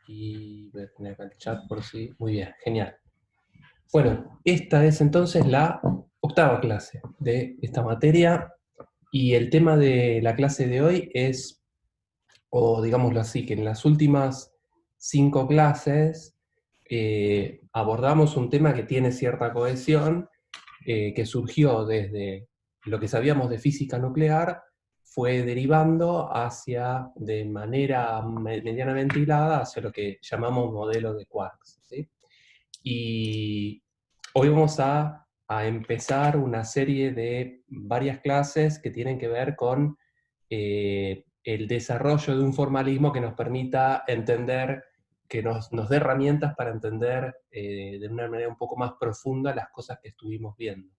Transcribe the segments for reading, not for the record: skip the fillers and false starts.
Y voy a poner acá el chat por si. Muy bien, genial. Bueno, esta es entonces la octava clase de esta materia. Y el tema de la clase de hoy es, o digámoslo así, que en las últimas 5 clases abordamos un tema que tiene cierta cohesión, que surgió desde lo que sabíamos de física nuclear, fue derivando hacia, de manera medianamente hilada, hacia lo que llamamos modelo de quarks, ¿sí? Y hoy vamos a empezar una serie de varias clases que tienen que ver con el desarrollo de un formalismo que nos permita entender, que nos dé herramientas para entender de una manera un poco más profunda las cosas que estuvimos viendo.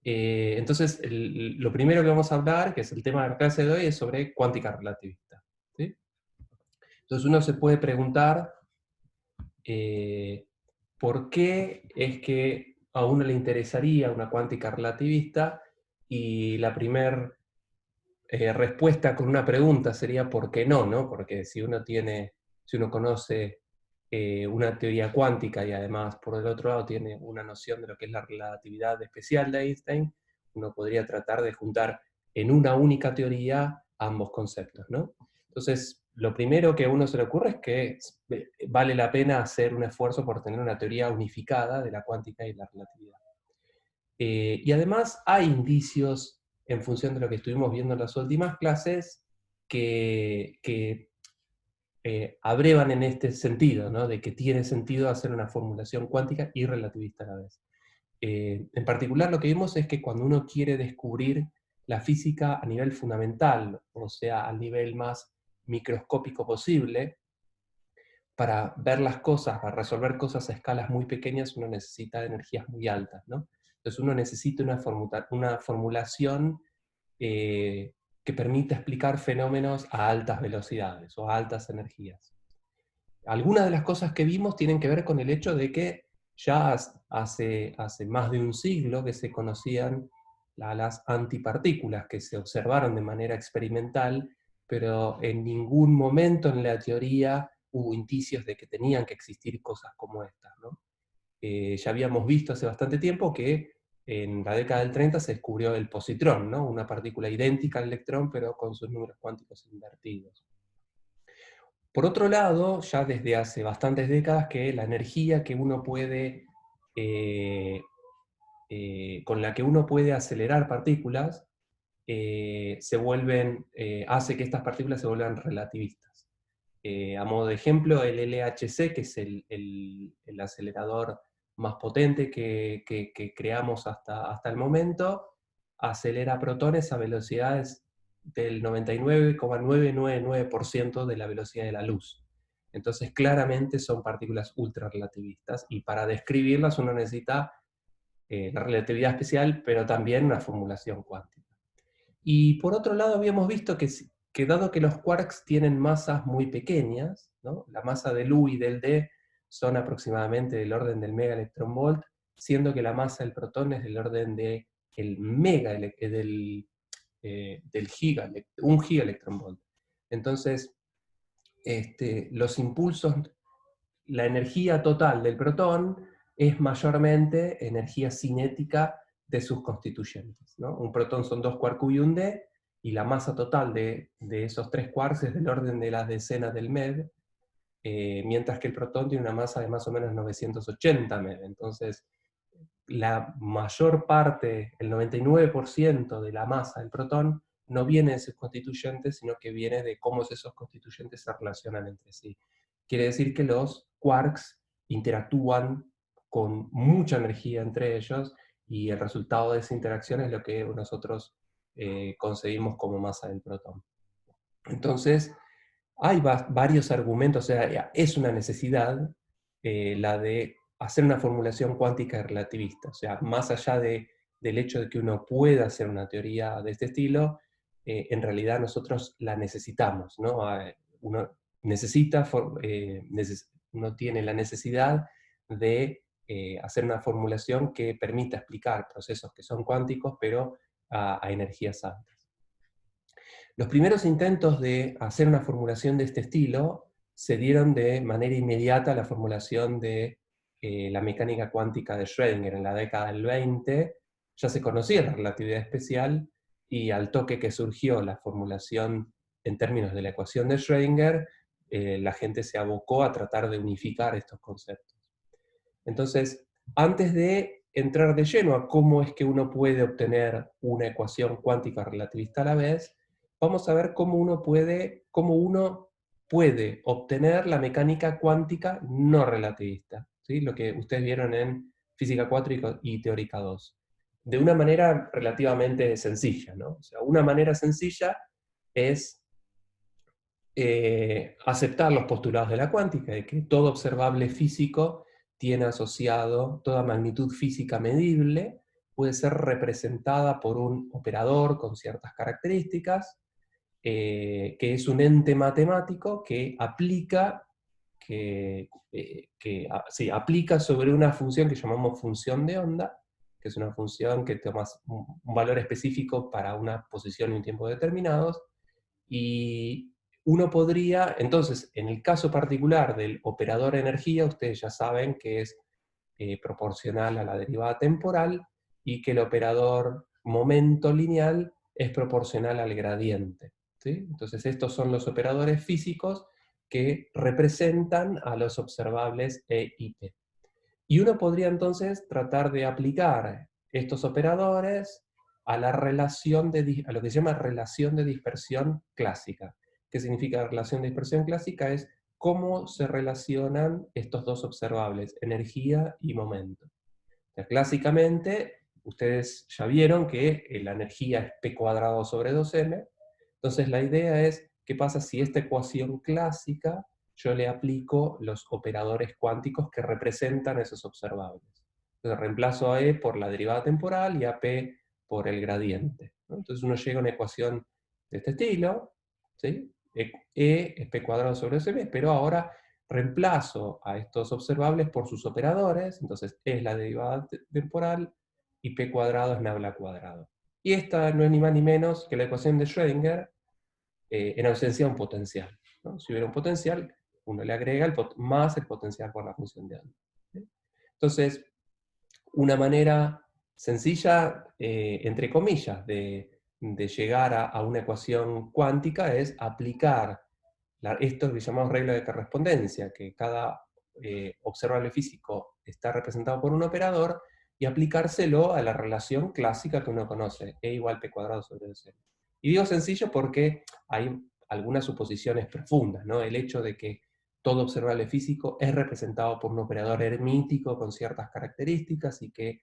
Entonces, lo primero que vamos a hablar, que es el tema de la clase de hoy, es sobre cuántica relativista, ¿sí? Entonces uno se puede preguntar por qué es que a uno le interesaría una cuántica relativista, y la primera respuesta con una pregunta sería ¿por qué no? ¿No? Porque si uno conoce una teoría cuántica y además por el otro lado tiene una noción de lo que es la relatividad especial de Einstein, uno podría tratar de juntar en una única teoría ambos conceptos, ¿no? Entonces, lo primero que a uno se le ocurre es que vale la pena hacer un esfuerzo por tener una teoría unificada de la cuántica y la relatividad. Y además hay indicios, en función de lo que estuvimos viendo en las últimas clases, que abrevan en este sentido, ¿no? De que tiene sentido hacer una formulación cuántica y relativista a la vez. En particular lo que vimos es que cuando uno quiere descubrir la física a nivel fundamental, o sea, al nivel más microscópico posible, para ver las cosas, para resolver cosas a escalas muy pequeñas, uno necesita energías muy altas, ¿no? Entonces uno necesita una formulación que permita explicar fenómenos a altas velocidades o a altas energías. Algunas de las cosas que vimos tienen que ver con el hecho de que ya hace más de un siglo que se conocían las antipartículas, que se observaron de manera experimental, pero en ningún momento en la teoría hubo indicios de que tenían que existir cosas como estas, ¿no? Ya habíamos visto hace bastante tiempo que en la década del 30 se descubrió el positrón, ¿no? Una partícula idéntica al electrón, pero con sus números cuánticos invertidos. Por otro lado, ya desde hace bastantes décadas que la energía que uno puede, con la que uno puede acelerar partículas, hace que estas partículas se vuelvan relativistas. A modo de ejemplo, el LHC, que es el acelerador más potente que creamos hasta el momento, acelera protones a velocidades del 99,999% de la velocidad de la luz. Entonces, claramente son partículas ultrarrelativistas, y para describirlas uno necesita la relatividad especial, pero también una formulación cuántica. Y por otro lado habíamos visto que dado que los quarks tienen masas muy pequeñas, ¿no? La masa del U y del D son aproximadamente del orden del megaelectronvolt, siendo que la masa del protón es del orden de un gigaelectronvolt. Entonces, los impulsos, la energía total del protón es mayormente energía cinética de sus constituyentes, ¿no? Un protón son 2 quark y un D, y la masa total de esos 3 quarks es del orden de las decenas del MeV, mientras que el protón tiene una masa de más o menos 980 MeV. Entonces, la mayor parte, el 99% de la masa del protón, no viene de sus constituyentes, sino que viene de cómo esos constituyentes se relacionan entre sí. Quiere decir que los quarks interactúan con mucha energía entre ellos, y el resultado de esa interacción es lo que nosotros concebimos como masa del protón. Entonces, hay varios argumentos, o sea, es una necesidad la de hacer una formulación cuántica relativista. O sea, más allá del hecho de que uno pueda hacer una teoría de este estilo, en realidad nosotros la necesitamos, ¿no? Uno uno tiene la necesidad de hacer una formulación que permita explicar procesos que son cuánticos, pero a energías altas. Los primeros intentos de hacer una formulación de este estilo se dieron de manera inmediata a la formulación de la mecánica cuántica de Schrödinger. En la década del 20 ya se conocía la relatividad especial, y al toque que surgió la formulación en términos de la ecuación de Schrödinger, la gente se abocó a tratar de unificar estos conceptos. Entonces, antes de entrar de lleno a cómo es que uno puede obtener una ecuación cuántica relativista a la vez, vamos a ver cómo uno puede obtener la mecánica cuántica no relativista, ¿sí? Lo que ustedes vieron en Física 4 y Teórica 2. De una manera relativamente sencilla, ¿no? O sea, una manera sencilla es aceptar los postulados de la cuántica, de que todo observable físico tiene asociado, toda magnitud física medible puede ser representada por un operador con ciertas características, que es un ente matemático que sí, aplica sobre una función que llamamos función de onda, que es una función que toma un valor específico para una posición y un tiempo determinados, y uno podría, entonces, en el caso particular del operador energía, ustedes ya saben que es proporcional a la derivada temporal, y que el operador momento lineal es proporcional al gradiente, ¿sí? Entonces estos son los operadores físicos que representan a los observables E y P. Y uno podría entonces tratar de aplicar estos operadores a la relación a lo que se llama relación de dispersión clásica. ¿Qué significa relación de dispersión clásica? Es cómo se relacionan estos dos observables, energía y momento. O sea, clásicamente, ustedes ya vieron que la energía es p cuadrado sobre 2m, entonces la idea es, ¿qué pasa si esta ecuación clásica yo le aplico los operadores cuánticos que representan esos observables? Entonces reemplazo a E por la derivada temporal y a P por el gradiente, ¿no? Entonces uno llega a una ecuación de este estilo, ¿sí? E es P cuadrado sobre 2m, pero ahora reemplazo a estos observables por sus operadores, entonces E es la derivada temporal y P cuadrado es nabla cuadrado. Y esta no es ni más ni menos que la ecuación de Schrödinger, en ausencia de un potencial, ¿no? Si hubiera un potencial, uno le agrega más el potencial por la función de onda, ¿sí? Entonces, una manera sencilla, entre comillas, de llegar a una ecuación cuántica es aplicar esto que llamamos regla de correspondencia, que cada observable físico está representado por un operador, y aplicárselo a la relación clásica que uno conoce, E igual P cuadrado sobre 2M. Y digo sencillo porque hay algunas suposiciones profundas, ¿no? El hecho de que todo observable físico es representado por un operador hermítico con ciertas características, y que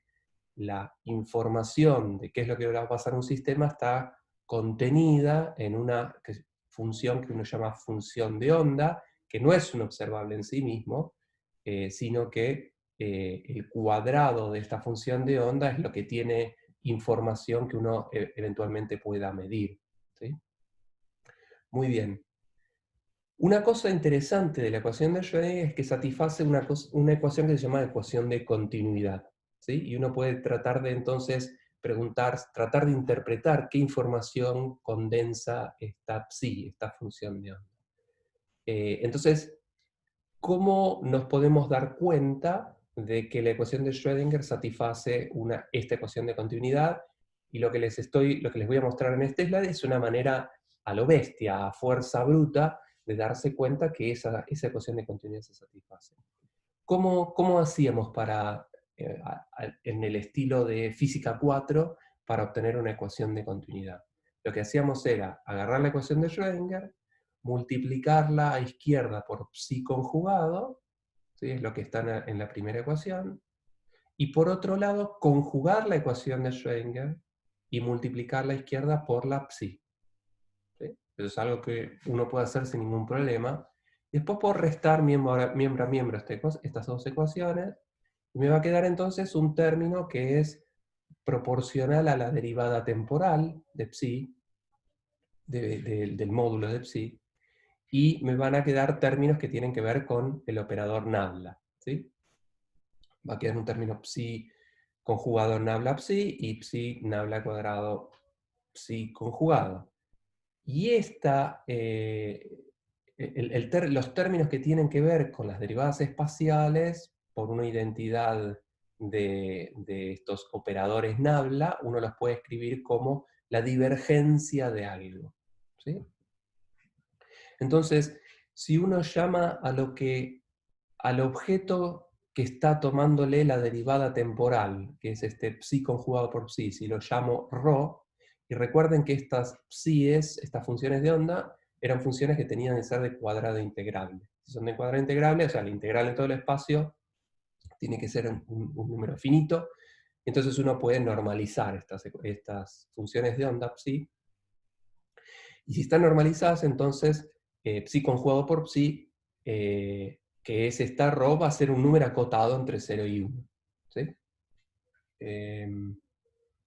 la información de qué es lo que va a pasar en un sistema está contenida en una función que uno llama función de onda, que no es un observable en sí mismo, sino que el cuadrado de esta función de onda es lo que tiene información que uno eventualmente pueda medir, ¿sí? Muy bien. Una cosa interesante de la ecuación de Schrödinger es que satisface una ecuación que se llama ecuación de continuidad, ¿sí? Y uno puede tratar de entonces tratar de interpretar qué información condensa esta psi, esta función de onda. Entonces, ¿cómo nos podemos dar cuenta de que la ecuación de Schrödinger satisface esta ecuación de continuidad? Y lo que les voy a mostrar en este slide es una manera a lo bestia, a fuerza bruta, de darse cuenta que esa ecuación de continuidad se satisface. ¿Cómo hacíamos en el estilo de Física 4 para obtener una ecuación de continuidad? Lo que hacíamos era agarrar la ecuación de Schrödinger, multiplicarla a izquierda por psi conjugado, ¿sí? Es lo que está en la primera ecuación, y por otro lado, conjugar la ecuación de Schrödinger y multiplicar la izquierda por la psi, ¿sí? Eso es algo que uno puede hacer sin ningún problema. Después puedo restar miembro a miembro estas dos ecuaciones, y me va a quedar entonces un término que es proporcional a la derivada temporal de psi, del módulo de psi, y me van a quedar términos que tienen que ver con el operador nabla, ¿sí? Va a quedar un término psi conjugado nabla psi y psi nabla cuadrado psi conjugado. Y los términos que tienen que ver con las derivadas espaciales, por una identidad de estos operadores Nabla, uno los puede escribir como la divergencia de algo. ¿Sí? Entonces, si uno llama al objeto que está tomándole la derivada temporal, que es este psi conjugado por psi, si lo llamo ρ, y recuerden que estas psies, estas funciones de onda, eran funciones que tenían que ser de cuadrado integrable. Si son de cuadrado integrable, o sea, la integral en todo el espacio tiene que ser un número finito, entonces uno puede normalizar estas funciones de onda psi, y si están normalizadas, entonces psi conjugado por psi, que es esta ρ, va a ser un número acotado entre 0 y 1. ¿Sí?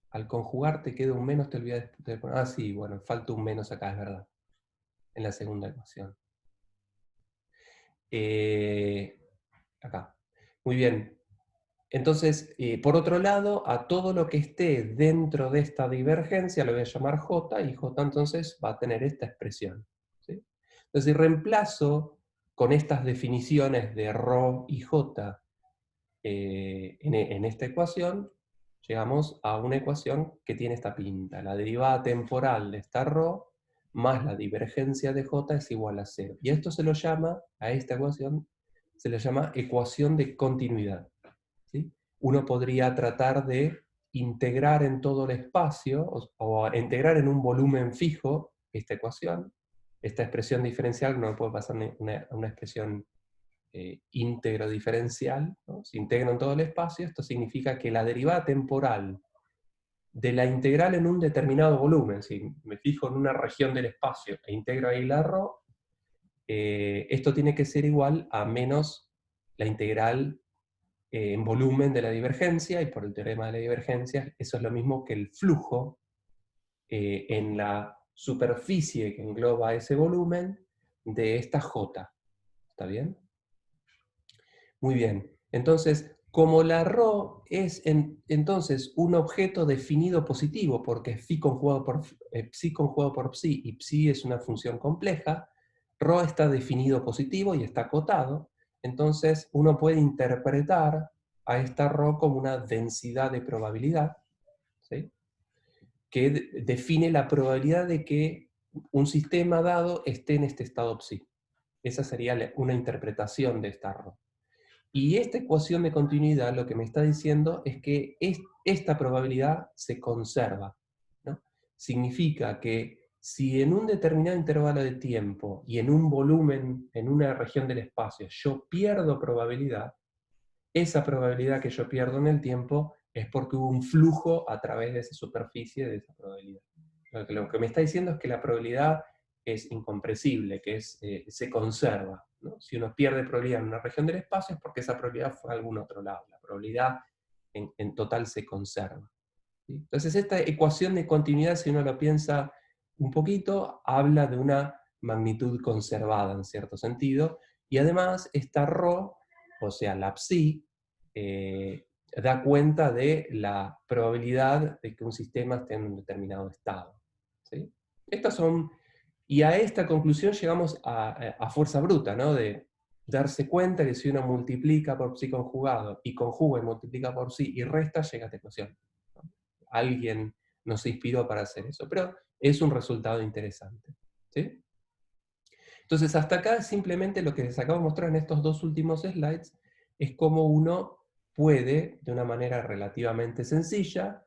Al conjugar te queda un menos, te olvidas de poner. Ah, sí, bueno, falta un menos acá, es verdad. En la segunda ecuación. Acá. Muy bien. Entonces, por otro lado, a todo lo que esté dentro de esta divergencia lo voy a llamar J, y J entonces va a tener esta expresión. ¿Sí? Entonces, si reemplazo con estas definiciones de ρ y J en esta ecuación, llegamos a una ecuación que tiene esta pinta. La derivada temporal de esta ρ más la divergencia de J es igual a 0. Y esto se lo llama, a esta ecuación, se le llama ecuación de continuidad. ¿Sí? Uno podría tratar de integrar en todo el espacio, o integrar en un volumen fijo esta ecuación. Esta expresión diferencial no puede pasar a una expresión íntegro diferencial, ¿no? Se integra en todo el espacio. Esto significa que la derivada temporal de la integral en un determinado volumen, si me fijo en una región del espacio e integro ahí la ρ, esto tiene que ser igual a menos la integral en volumen de la divergencia, y por el teorema de la divergencia, eso es lo mismo que el flujo en la superficie que engloba ese volumen de esta J. ¿Está bien? Muy bien. Entonces, como la ρ es entonces un objeto definido positivo, porque es psi conjugado por psi, y psi es una función compleja, ρ está definido positivo y está acotado, entonces uno puede interpretar a esta ρ como una densidad de probabilidad, ¿sí? Que define la probabilidad de que un sistema dado esté en este estado psi. Esa sería una interpretación de esta ρ. Y esta ecuación de continuidad lo que me está diciendo es que esta probabilidad se conserva, ¿no? Significa que si en un determinado intervalo de tiempo y en un volumen, en una región del espacio, yo pierdo probabilidad, esa probabilidad que yo pierdo en el tiempo es porque hubo un flujo a través de esa superficie de esa probabilidad. Lo que me está diciendo es que la probabilidad es incompresible, que se conserva, ¿no? Si uno pierde probabilidad en una región del espacio es porque esa probabilidad fue a algún otro lado. La probabilidad en total se conserva. ¿Sí? Entonces esta ecuación de continuidad, si uno lo piensa un poquito, habla de una magnitud conservada en cierto sentido, y además esta ρ, o sea, la psi, da cuenta de la probabilidad de que un sistema esté en un determinado estado. ¿Sí? Estas son, y a esta conclusión llegamos a fuerza bruta, ¿no? De darse cuenta que si uno multiplica por psi conjugado, y conjuga y multiplica por psi, y resta, llega a esta ecuación. Alguien nos inspiró para hacer eso, pero es un resultado interesante. ¿Sí? Entonces, hasta acá simplemente lo que les acabo de mostrar en estos dos últimos slides es cómo uno puede, de una manera relativamente sencilla,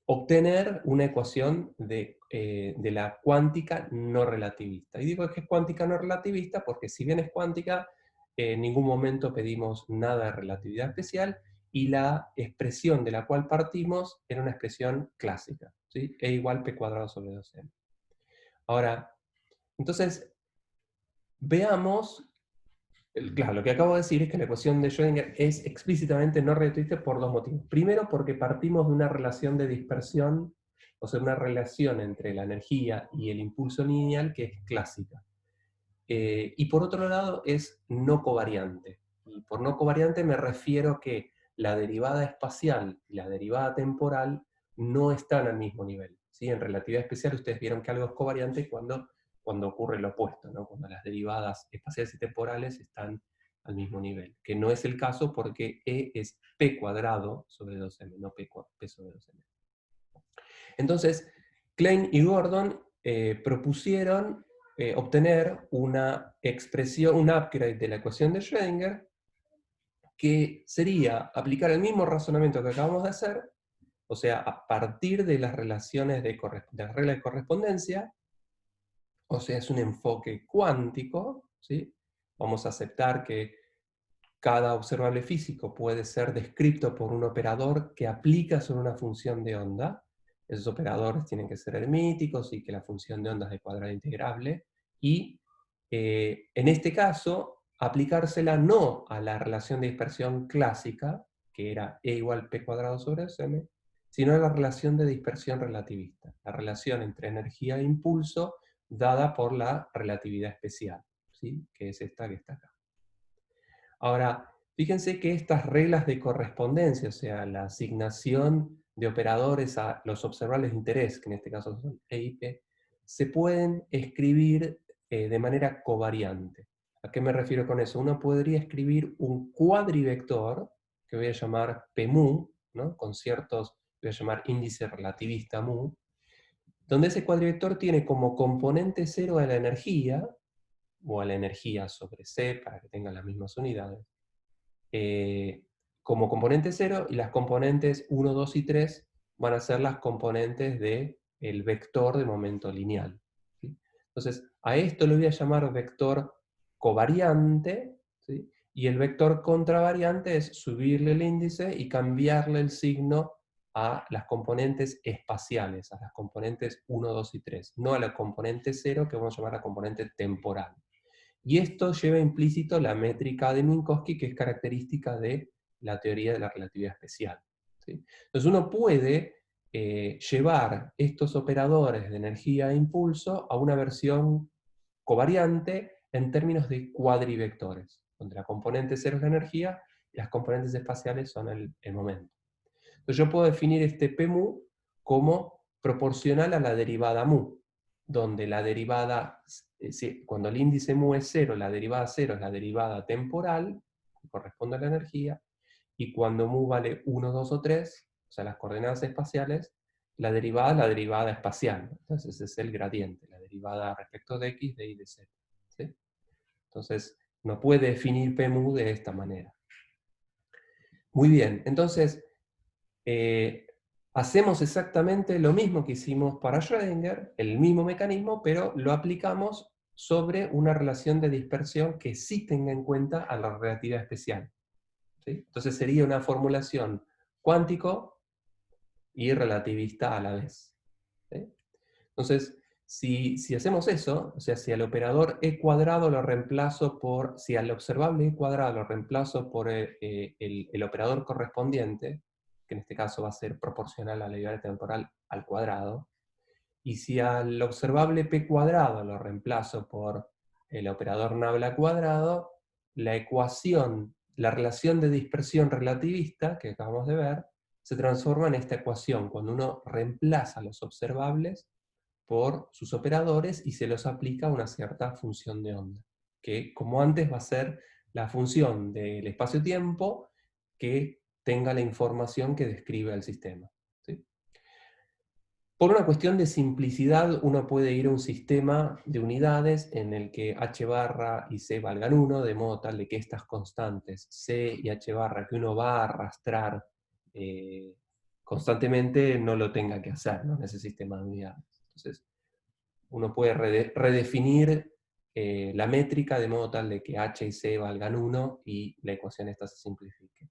obtener una ecuación de la cuántica no relativista. Y digo que es cuántica no relativista porque si bien es cuántica, en ningún momento pedimos nada de relatividad especial, y la expresión de la cual partimos era una expresión clásica, ¿sí? E igual p cuadrado sobre 2m. Ahora, entonces, veamos, claro, lo que acabo de decir es que la ecuación de Schrödinger es explícitamente no relativista por dos motivos. Primero, porque partimos de una relación de dispersión, o sea, una relación entre la energía y el impulso lineal que es clásica. Y por otro lado, es no covariante. Y por no covariante me refiero que la derivada espacial y la derivada temporal no están al mismo nivel. ¿Sí? En relatividad especial ustedes vieron que algo es covariante cuando cuando ocurre lo opueso, ¿no? Cuando las derivadas espaciales y temporales están al mismo nivel, que no es el caso porque E es P cuadrado sobre 2M, no P sobre 2M. Entonces, Klein y Gordon propusieron obtener una expresión, un upgrade de la ecuación de Schrödinger, que sería aplicar el mismo razonamiento que acabamos de hacer, o sea, a partir de las relaciones de la regla de correspondencia, o sea, es un enfoque cuántico, ¿sí? Vamos a aceptar que cada observable físico puede ser descrito por un operador que aplica sobre una función de onda. Esos operadores tienen que ser hermíticos y que la función de onda es de cuadrado integrable. Y en este caso, aplicársela no a la relación de dispersión clásica, que era E igual P cuadrado sobre 2M, sino a la relación de dispersión relativista, la relación entre energía e impulso dada por la relatividad especial, ¿sí? Que es esta que está acá. Ahora, fíjense que estas reglas de correspondencia, o sea, la asignación de operadores a los observables de interés, que en este caso son E y P, se pueden escribir de manera covariante. ¿A qué me refiero con eso? Uno podría escribir un cuadrivector, que voy a llamar P mu, ¿no? Con ciertos, voy a llamar índice relativista mu, donde ese cuadrivector tiene como componente cero a la energía, o a la energía sobre C, para que tengan las mismas unidades, como componente 0, y las componentes 1, 2 y 3 van a ser las componentes del vector de momento lineal, ¿sí? Entonces, a esto le voy a llamar vector covariante, ¿sí? Y el vector contravariante es subirle el índice y cambiarle el signo a las componentes espaciales, a las componentes 1, 2 y 3, no a la componente 0, que vamos a llamar la componente temporal. Y esto lleva implícito la métrica de Minkowski, que es característica de la teoría de la relatividad especial, ¿sí? Entonces uno puede llevar estos operadores de energía e impulso a una versión covariante en términos de cuadrivectores, donde la componente cero es la energía y las componentes espaciales son el momento. Entonces yo puedo definir este P mu como proporcional a la derivada mu, donde la derivada, cuando el índice mu es 0, la derivada 0 es la derivada temporal, que corresponde a la energía, y cuando mu vale 1, 2 o 3, o sea, las coordenadas espaciales, la derivada es la derivada espacial. Entonces ese es el gradiente, la derivada respecto de x de y de z, ¿sí? Entonces, no puede definir P mu de esta manera. Muy bien, entonces, hacemos exactamente lo mismo que hicimos para Schrödinger, el mismo mecanismo, pero lo aplicamos sobre una relación de dispersión que sí tenga en cuenta a la relatividad especial, ¿sí? Entonces sería una formulación cuántico y relativista a la vez, ¿sí? Entonces, si hacemos eso, o sea, si al operador E cuadrado lo reemplazo por, si al observable E cuadrado lo reemplazo por el operador correspondiente, que en este caso va a ser proporcional a la derivada temporal al cuadrado, y si al observable P cuadrado lo reemplazo por el operador nabla cuadrado, la ecuación, la relación de dispersión relativista que acabamos de ver, se transforma en esta ecuación cuando uno reemplaza los observables por sus operadores y se los aplica a una cierta función de onda, que como antes va a ser la función del espacio-tiempo que tenga la información que describe el sistema, ¿sí? Por una cuestión de simplicidad, uno puede ir a un sistema de unidades en el que h barra y c valgan 1, de modo tal de que estas constantes c y h barra que uno va a arrastrar constantemente no lo tenga que hacer, ¿no? En ese sistema de unidades. Entonces, uno puede redefinir la métrica de modo tal de que h y c valgan 1 y la ecuación esta se simplifique.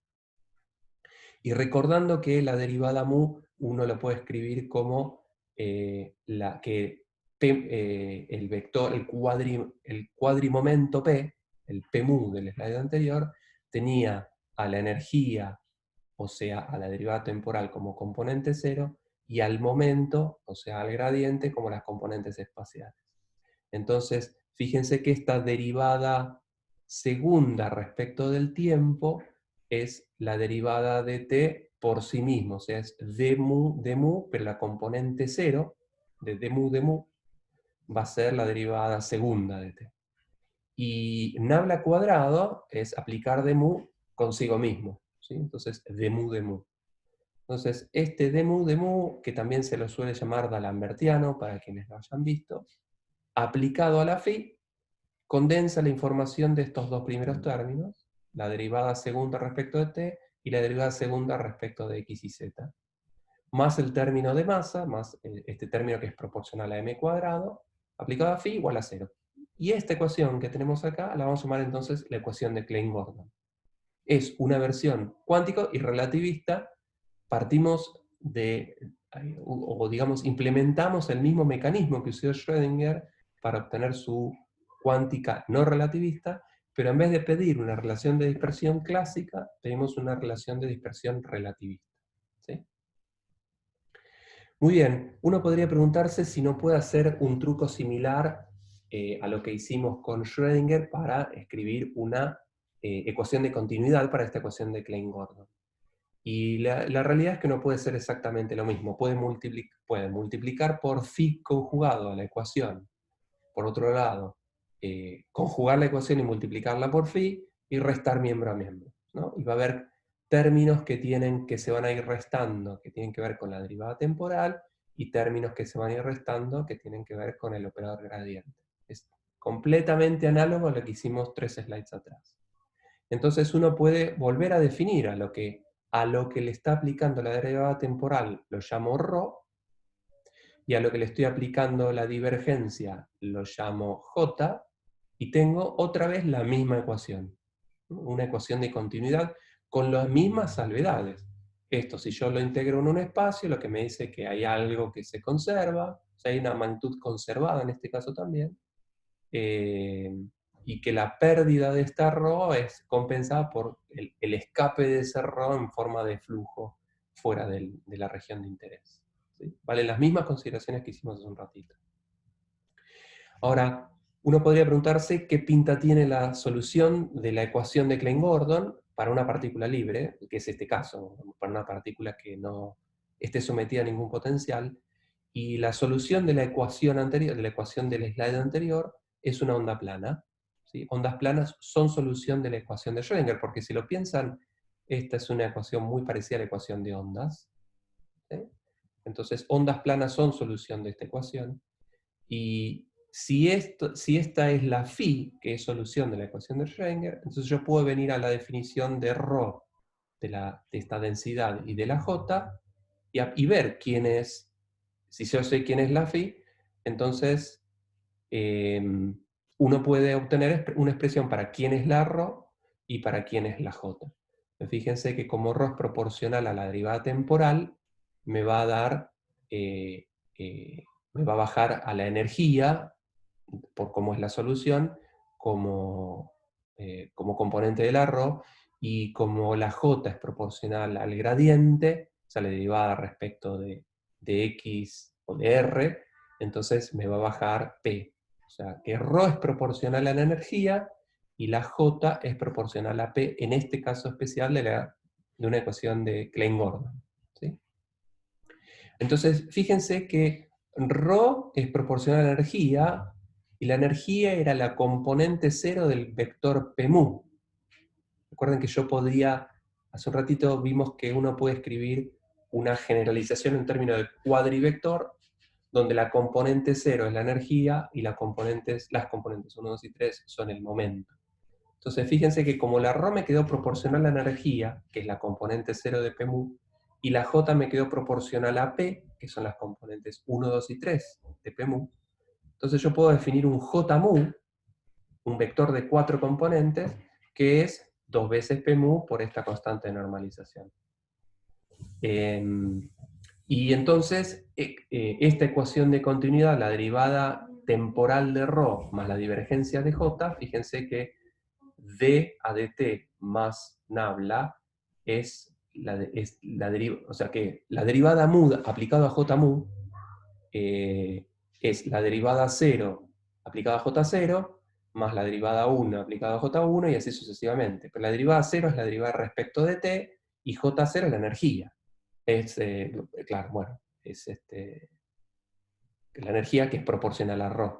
Y recordando que la derivada mu uno lo puede escribir como el vector, el cuadrimomento P, el P mu del slide anterior, tenía a la energía, o sea, a la derivada temporal como componente cero, y al momento, o sea, al gradiente, como las componentes espaciales. Entonces, fíjense que esta derivada segunda respecto del tiempo es la derivada de t por sí mismo, o sea, es d mu, pero la componente cero, de d mu, va a ser la derivada segunda de t. Y nabla cuadrado es aplicar de mu consigo mismo, ¿sí? Entonces, de mu de mu. Entonces, este de mu, que también se lo suele llamar d'Alembertiano, para quienes lo hayan visto, aplicado a la phi, condensa la información de estos dos primeros términos, la derivada segunda respecto de t y la derivada segunda respecto de x y z, más el término de masa, más este término que es proporcional a m cuadrado, aplicado a phi igual a 0. Y esta ecuación que tenemos acá la vamos a llamar entonces la ecuación de Klein-Gordon. Es una versión cuántico y relativista. Partimos de, o digamos, implementamos el mismo mecanismo que usó Schrödinger para obtener su cuántica no relativista, pero en vez de pedir una relación de dispersión clásica, pedimos una relación de dispersión relativista. ¿Sí? Muy bien, uno podría preguntarse si no puede hacer un truco similar a lo que hicimos con Schrödinger para escribir una ecuación de continuidad para esta ecuación de Klein-Gordon. Y la realidad es que no puede ser exactamente lo mismo. Puede multiplicar por phi conjugado a la ecuación. Por otro lado, conjugar la ecuación y multiplicarla por phi y restar miembro a miembro, ¿no? Y va a haber términos que se van a ir restando, que tienen que ver con la derivada temporal, y términos que se van a ir restando, que tienen que ver con el operador gradiente. Es completamente análogo a lo que hicimos 3 slides atrás. Entonces uno puede volver a definir a lo que le está aplicando la derivada temporal lo llamo ρ, y a lo que le estoy aplicando la divergencia lo llamo j, y tengo otra vez la misma ecuación. Una ecuación de continuidad con las mismas salvedades. Esto, si yo lo integro en un espacio, lo que me dice que hay algo que se conserva, o sea, hay una magnitud conservada en este caso también, y que la pérdida de esta ρ es compensada por el escape de ese ρ en forma de flujo fuera de la región de interés. ¿Sí? Valen las mismas consideraciones que hicimos hace un ratito. Ahora, uno podría preguntarse qué pinta tiene la solución de la ecuación de Klein-Gordon para una partícula libre, que es este caso, para una partícula que no esté sometida a ningún potencial, y la solución de la ecuación anterior, de la ecuación del slide anterior, es una onda plana. ¿Sí? Ondas planas son solución de la ecuación de Schrödinger, porque si lo piensan, esta es una ecuación muy parecida a la ecuación de ondas. ¿Sí? Entonces, ondas planas son solución de esta ecuación, y si esta es la phi, que es solución de la ecuación de Schrödinger, entonces yo puedo venir a la definición de ρ, de esta densidad y de la j, y ver quién es, si yo sé quién es la phi, entonces uno puede obtener una expresión para quién es la ρ y para quién es la j. Fíjense que como ρ es proporcional a la derivada temporal, me va a dar, me va a bajar a la energía, por cómo es la solución, como componente de la ρ, y como la j es proporcional al gradiente, o sea, la derivada respecto de x o de r, entonces me va a bajar p. O sea, que ρ es proporcional a la energía y la j es proporcional a p, en este caso especial de una ecuación de Klein-Gordon. ¿Sí? Entonces, fíjense que ρ es proporcional a la energía, y la energía era la componente cero del vector P mu. Recuerden que yo podría, hace un ratito vimos que uno puede escribir una generalización en términos de cuadrivector, donde la componente 0 es la energía y las componentes 1, 2 y 3 son el momento. Entonces fíjense que como la ρ me quedó proporcional a la energía, que es la componente 0 de P mu, y la j me quedó proporcional a P, que son las componentes 1, 2 y 3 de P mu, entonces yo puedo definir un j mu, un vector de 4 componentes, que es 2 veces P mu por esta constante de normalización. Y entonces, esta ecuación de continuidad, la derivada temporal de ρ más la divergencia de j, fíjense que d a dt más nabla es o sea que la derivada mu aplicada a j mu es la derivada 0 aplicada a j0 más la derivada 1 aplicada a j1 y así sucesivamente. Pero la derivada 0 es la derivada respecto de t y j0 es la energía. Claro, bueno, es la energía que es proporcional a ρ.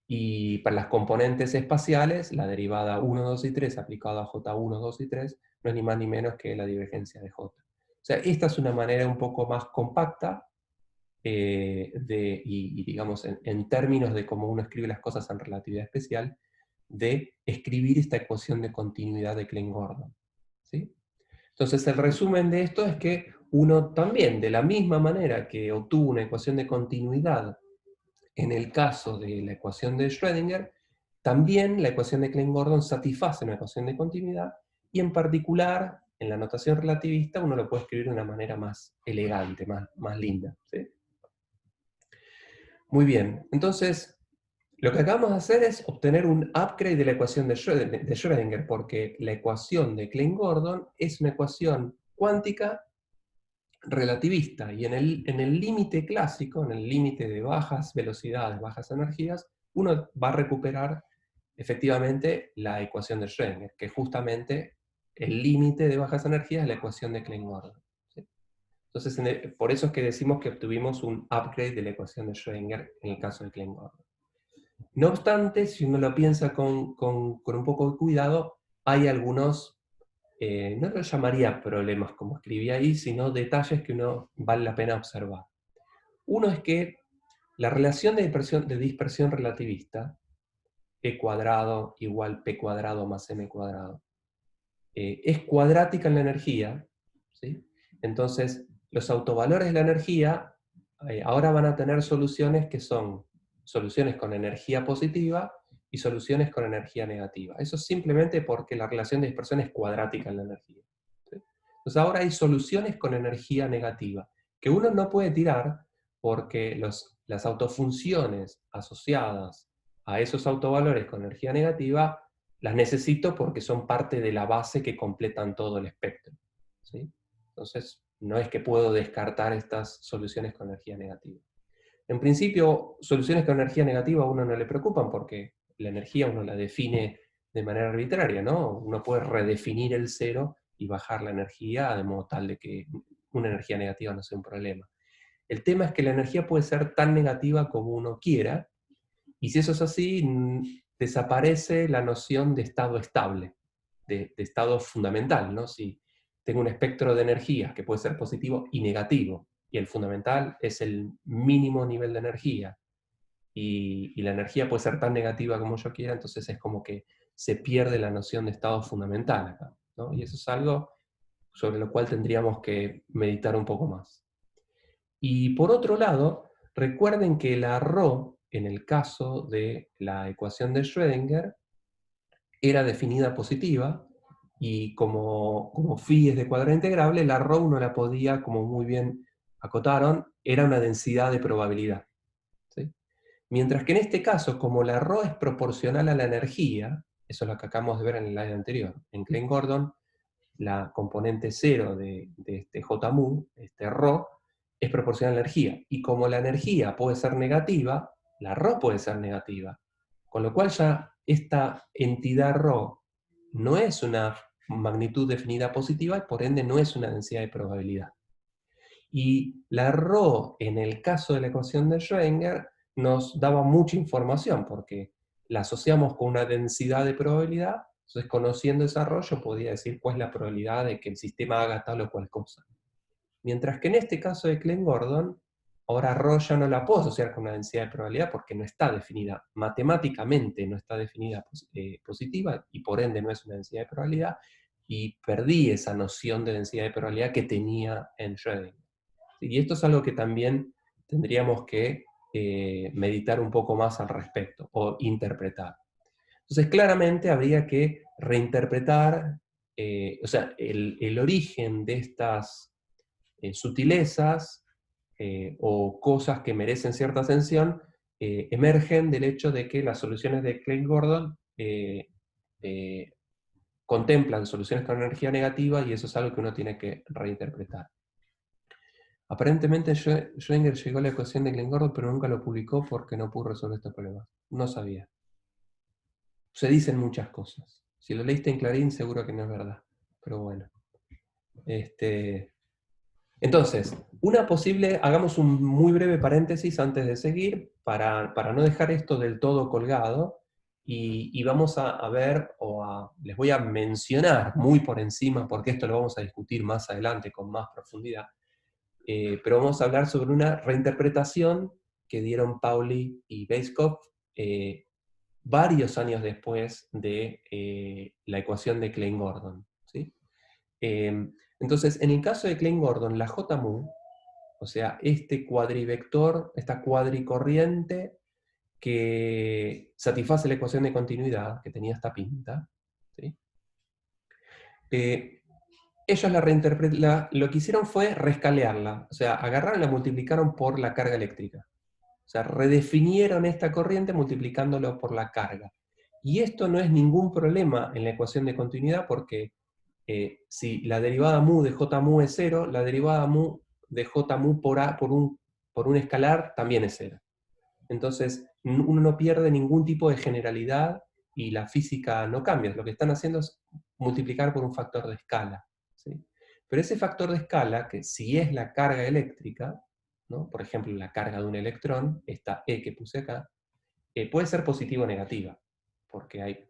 Y para las componentes espaciales, la derivada 1, 2 y 3 aplicada a J1, 2 y 3 no es ni más ni menos que la divergencia de J. O sea, esta es una manera un poco más compacta y digamos, en términos de cómo uno escribe las cosas en relatividad especial, de escribir esta ecuación de continuidad de Klein-Gordon. ¿Sí? Entonces, el resumen de esto es que uno también, de la misma manera que obtuvo una ecuación de continuidad en el caso de la ecuación de Schrödinger, también la ecuación de Klein-Gordon satisface una ecuación de continuidad, y en particular, en la notación relativista, uno lo puede escribir de una manera más elegante, más linda. ¿Sí? Muy bien, entonces, lo que acabamos de hacer es obtener un upgrade de la ecuación de Schrödinger, porque la ecuación de Klein-Gordon es una ecuación cuántica relativista, y en el límite clásico, en el límite de bajas velocidades, bajas energías, uno va a recuperar efectivamente la ecuación de Schrödinger, que justamente el límite de bajas energías es la ecuación de Klein-Gordon. ¿Sí? Entonces, por eso es que decimos que obtuvimos un upgrade de la ecuación de Schrödinger en el caso de Klein-Gordon. No obstante, si uno lo piensa con un poco de cuidado, hay algunos, no los llamaría problemas como escribí ahí, sino detalles que uno vale la pena observar. Uno es que la relación de dispersión relativista, E cuadrado igual P cuadrado más M cuadrado, es cuadrática en la energía, ¿sí? Entonces, los autovalores de la energía ahora van a tener soluciones que son soluciones con energía positiva y soluciones con energía negativa. Eso es simplemente porque la relación de dispersión es cuadrática en la energía. ¿Sí? Entonces ahora hay soluciones con energía negativa, que uno no puede tirar porque las autofunciones asociadas a esos autovalores con energía negativa las necesito porque son parte de la base que completan todo el espectro. ¿Sí? Entonces, no es que puedo descartar estas soluciones con energía negativa. En principio, soluciones con energía negativa a uno no le preocupan porque la energía uno la define de manera arbitraria, ¿no? Uno puede redefinir el cero y bajar la energía de modo tal de que una energía negativa no sea un problema. El tema es que la energía puede ser tan negativa como uno quiera, y si eso es así, desaparece la noción de estado estable, de estado fundamental, ¿no? Si tengo un espectro de energías que puede ser positivo y negativo, y el fundamental es el mínimo nivel de energía, y la energía puede ser tan negativa como yo quiera, entonces es como que se pierde la noción de estado fundamental acá, ¿no? Y eso es algo sobre lo cual tendríamos que meditar un poco más. Y por otro lado, recuerden que la ρ, en el caso de la ecuación de Schrödinger, era definida positiva, y como phi es de cuadrado integrable, la ρ uno la podía, como muy bien acotaron, era una densidad de probabilidad. ¿Sí? Mientras que en este caso, como la ρ es proporcional a la energía, eso es lo que acabamos de ver en el slide anterior, en Klein-Gordon, la componente cero de este J mu, este ρ, es proporcional a la energía. Y como la energía puede ser negativa, la ρ puede ser negativa. Con lo cual ya esta entidad ρ no es una magnitud definida positiva y por ende no es una densidad de probabilidad. Y la ρ, en el caso de la ecuación de Schrödinger, nos daba mucha información porque la asociamos con una densidad de probabilidad. Entonces, conociendo esa ρ, yo podía decir cuál es la probabilidad de que el sistema haga tal o cual cosa. Mientras que en este caso de Klein-Gordon, ahora ρ ya no la puedo asociar con una densidad de probabilidad porque no está definida, matemáticamente no está definida positiva, y por ende no es una densidad de probabilidad, y perdí esa noción de densidad de probabilidad que tenía en Schrödinger. Y esto es algo que también tendríamos que meditar un poco más al respecto, o interpretar. Entonces, claramente habría que reinterpretar, o sea, el origen de estas sutilezas o cosas que merecen cierta atención emergen del hecho de que las soluciones de Klein-Gordon contemplan soluciones con energía negativa, y eso es algo que uno tiene que reinterpretar. Aparentemente Schrödinger llegó a la ecuación de Klein-Gordon, pero nunca lo publicó porque no pudo resolver estos problemas. No sabía. Se dicen muchas cosas. Si lo leíste en Clarín, seguro que no es verdad. Pero bueno. Entonces, una posible, hagamos un muy breve paréntesis antes de seguir, para no dejar esto del todo colgado, y vamos a ver, les voy a mencionar muy por encima, porque esto lo vamos a discutir más adelante con más profundidad, pero vamos a hablar sobre una reinterpretación que dieron Pauli y Weisskopf varios años después de la ecuación de Klein-Gordon, ¿sí? Entonces, en el caso de Klein-Gordon, la J mu, o sea, este cuadrivector, esta cuadricorriente que satisface la ecuación de continuidad, que tenía esta pinta, ¿sí? Ellos lo que hicieron fue rescalearla, o sea, agarraron y la multiplicaron por la carga eléctrica. O sea, redefinieron esta corriente multiplicándolo por la carga. Y esto no es ningún problema en la ecuación de continuidad porque si la derivada mu de J mu es 0, la derivada mu de J mu por un escalar también es 0. Entonces, uno no pierde ningún tipo de generalidad y la física no cambia. Lo que están haciendo es multiplicar por un factor de escala, ¿sí? Pero ese factor de escala, que si es la carga eléctrica, ¿no? Por ejemplo, la carga de un electrón, esta E que puse acá, puede ser positiva o negativa, porque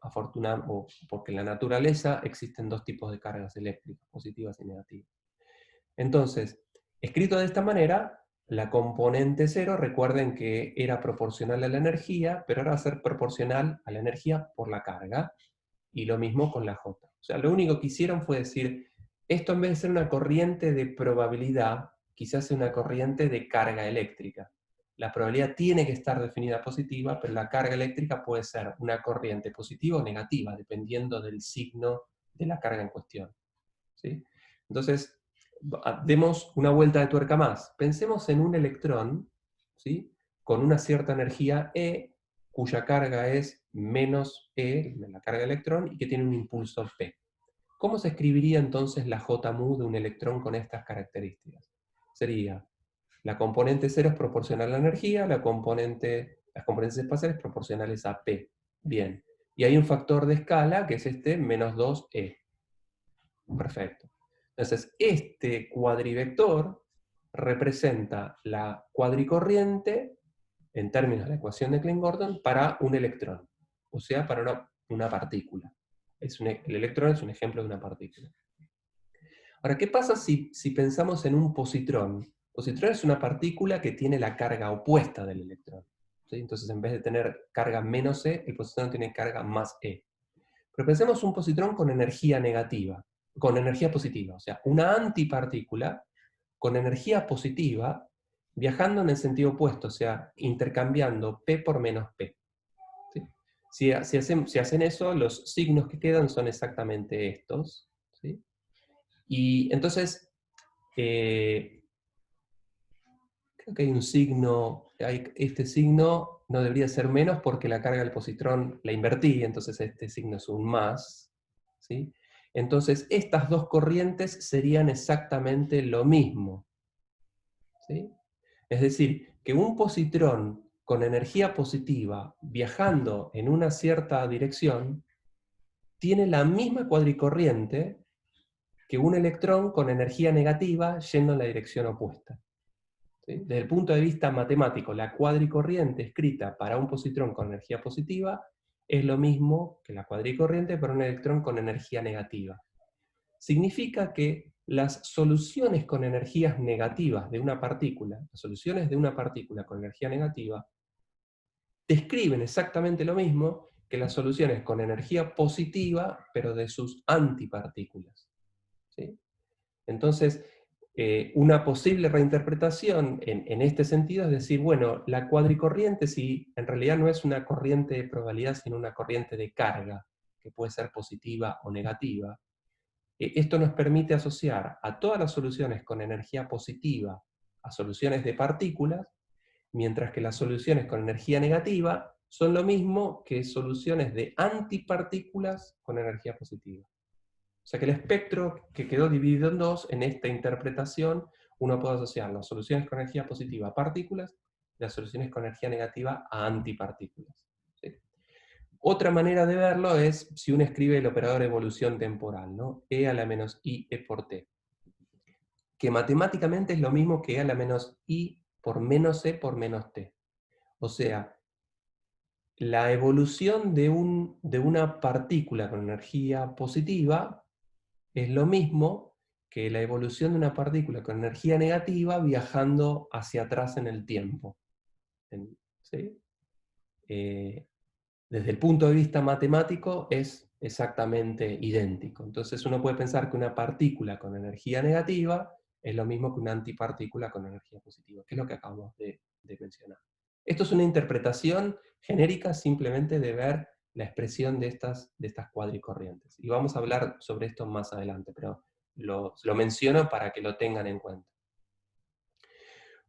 porque en la naturaleza existen dos tipos de cargas eléctricas, positivas y negativas. Entonces, escrito de esta manera, la componente 0, recuerden que era proporcional a la energía, pero ahora va a ser proporcional a la energía por la carga, y lo mismo con la J. O sea, lo único que hicieron fue decir, esto en vez de ser una corriente de probabilidad, quizás sea una corriente de carga eléctrica. La probabilidad tiene que estar definida positiva, pero la carga eléctrica puede ser una corriente positiva o negativa, dependiendo del signo de la carga en cuestión, ¿sí? Entonces, demos una vuelta de tuerca más. Pensemos en un electrón, ¿sí? Con una cierta energía E, cuya carga es menos E, la carga de electrón, y que tiene un impulso P. ¿Cómo se escribiría entonces la J mu de un electrón con estas características? Sería, la componente 0 es proporcional a la energía, las componentes espaciales proporcionales a P. Bien. Y hay un factor de escala, que es este, menos 2E. Perfecto. Entonces, este cuadrivector representa la cuadricorriente, en términos de la ecuación de Klein-Gordon, para un electrón, o sea, para una partícula. El electrón es un ejemplo de una partícula. Ahora, ¿qué pasa si pensamos en un positrón? Positrón es una partícula que tiene la carga opuesta del electrón, ¿sí? Entonces, en vez de tener carga menos E, el positrón tiene carga más E. Pero pensemos un positrón con energía negativa, con energía positiva, o sea, una antipartícula con energía positiva viajando en el sentido opuesto, o sea, intercambiando P por menos P, ¿sí? Si hacen eso, los signos que quedan son exactamente estos, ¿sí? Y entonces, creo que hay un signo, este signo no debería ser menos porque la carga del positrón la invertí, entonces este signo es un más, ¿sí? Entonces estas dos corrientes serían exactamente lo mismo, ¿sí? Es decir, que un positrón con energía positiva viajando en una cierta dirección tiene la misma cuadricorriente que un electrón con energía negativa yendo en la dirección opuesta, ¿sí? Desde el punto de vista matemático, la cuadricorriente escrita para un positrón con energía positiva es lo mismo que la cuadricorriente para un electrón con energía negativa. Significa que las soluciones con energías negativas de una partícula, las soluciones de una partícula con energía negativa, describen exactamente lo mismo que las soluciones con energía positiva, pero de sus antipartículas, ¿sí? Entonces, una posible reinterpretación en este sentido es decir, bueno, la cuadricorriente, si en realidad no es una corriente de probabilidad, sino una corriente de carga, que puede ser positiva o negativa, esto nos permite asociar a todas las soluciones con energía positiva a soluciones de partículas, mientras que las soluciones con energía negativa son lo mismo que soluciones de antipartículas con energía positiva. O sea que el espectro que quedó dividido en dos, en esta interpretación, uno puede asociar las soluciones con energía positiva a partículas y las soluciones con energía negativa a antipartículas, ¿sí? Otra manera de verlo es si uno escribe el operador de evolución temporal, ¿no? E a la menos I, E por T. que matemáticamente es lo mismo que a la menos I por menos C por menos T. O sea, la evolución de una partícula con energía positiva es lo mismo que la evolución de una partícula con energía negativa viajando hacia atrás en el tiempo. ¿Sí? Desde el punto de vista matemático es exactamente idéntico. Entonces uno puede pensar que una partícula con energía negativa es lo mismo que una antipartícula con energía positiva, que es lo que acabamos de mencionar. Esto es una interpretación genérica simplemente de ver la expresión de estas cuadricorrientes. Y vamos a hablar sobre esto más adelante, pero lo menciono para que lo tengan en cuenta.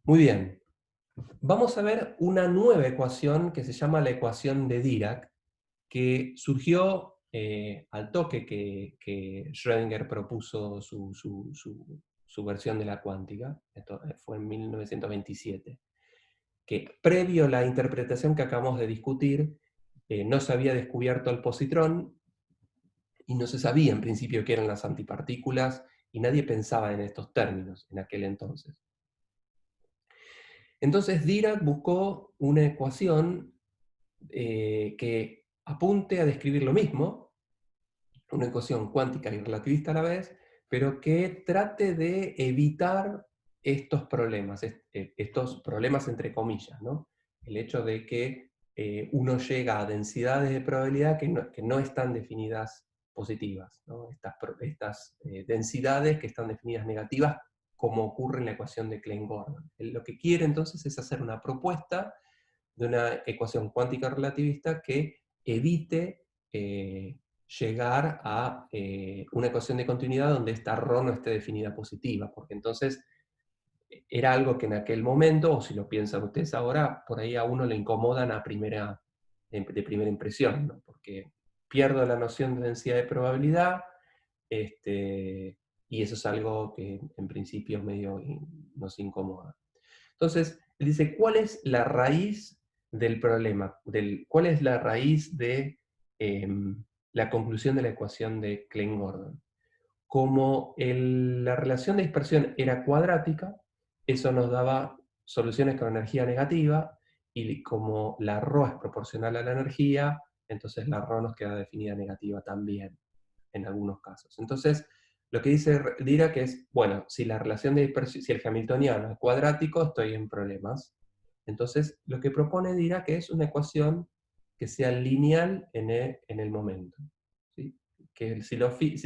Muy bien. Vamos a ver una nueva ecuación que se llama la ecuación de Dirac, que surgió al toque que Schrödinger propuso su versión de la cuántica. Esto fue en 1927. Que previo a la interpretación que acabamos de discutir, no se había descubierto el positrón y no se sabía en principio qué eran las antipartículas y nadie pensaba en estos términos en aquel entonces. Entonces Dirac buscó una ecuación que apunte a describir lo mismo, una ecuación cuántica y relativista a la vez, pero que trate de evitar estos problemas entre comillas, ¿no? El hecho de que uno llega a densidades de probabilidad que no están definidas positivas, ¿no? Estas densidades que están definidas negativas, como ocurre en la ecuación de Klein-Gordon. Lo que quiere entonces es hacer una propuesta de una ecuación cuántica relativista que evite llegar a una ecuación de continuidad donde esta ρ no esté definida positiva, porque entonces era algo que en aquel momento, o si lo piensan ustedes ahora, por ahí a uno le incomodan de primera impresión, ¿no? Porque pierdo la noción de densidad de probabilidad, y eso es algo que en principio medio nos incomoda. Entonces, él dice, ¿cuál es la raíz del problema? ¿Cuál es la raíz de la conclusión de la ecuación de Klein-Gordon? Como la relación de dispersión era cuadrática, eso nos daba soluciones con energía negativa, y como la ρ es proporcional a la energía, entonces la ρ nos queda definida negativa también, en algunos casos. Entonces, lo que dice Dirac es, bueno, si la relación de dispersión, si el hamiltoniano es cuadrático, estoy en problemas. Entonces, lo que propone Dirac es una ecuación que sea lineal en el momento. ¿Sí? Que si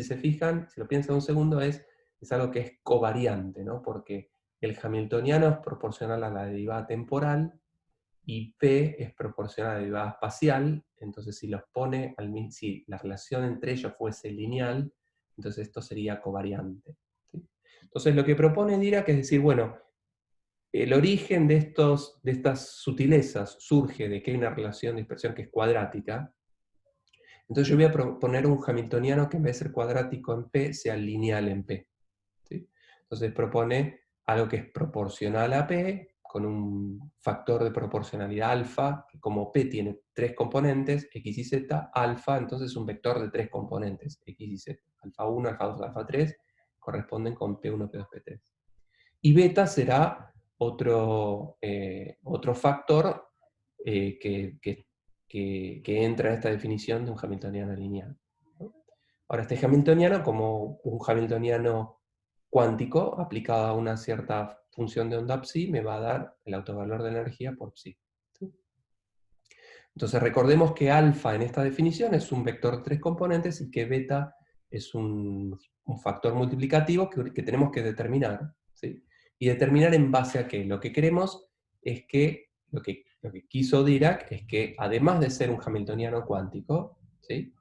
se fijan, si lo piensan un segundo, es algo que es covariante, ¿no? Porque el hamiltoniano es proporcional a la derivada temporal, y P es proporcional a la derivada espacial. Entonces si la relación entre ellos fuese lineal, entonces esto sería covariante. ¿Sí? Entonces lo que propone Dirac es decir, bueno, el origen de estas sutilezas surge de que hay una relación de dispersión que es cuadrática. Entonces yo voy a proponer un hamiltoniano que en vez de ser cuadrático en P, sea lineal en P. ¿Sí? Entonces propone algo que es proporcional a P, con un factor de proporcionalidad alfa, que como P tiene tres componentes, x y z, alfa, entonces es un vector de tres componentes, x y z. Alfa 1, alfa 2, alfa 3, corresponden con P1, P2, P3. Y beta será otro factor que entra en esta definición de un hamiltoniano lineal, ¿no? Ahora, este hamiltoniano, como un hamiltoniano cuántico aplicado a una cierta función de onda psi, me va a dar el autovalor de energía por psi. ¿Sí? Entonces recordemos que alfa en esta definición es un vector de tres componentes y que beta es un factor multiplicativo que tenemos que determinar. ¿Sí? Y determinar en base a qué. Lo que queremos es que, lo que quiso Dirac es que además de ser un hamiltoniano cuántico, ¿sí?,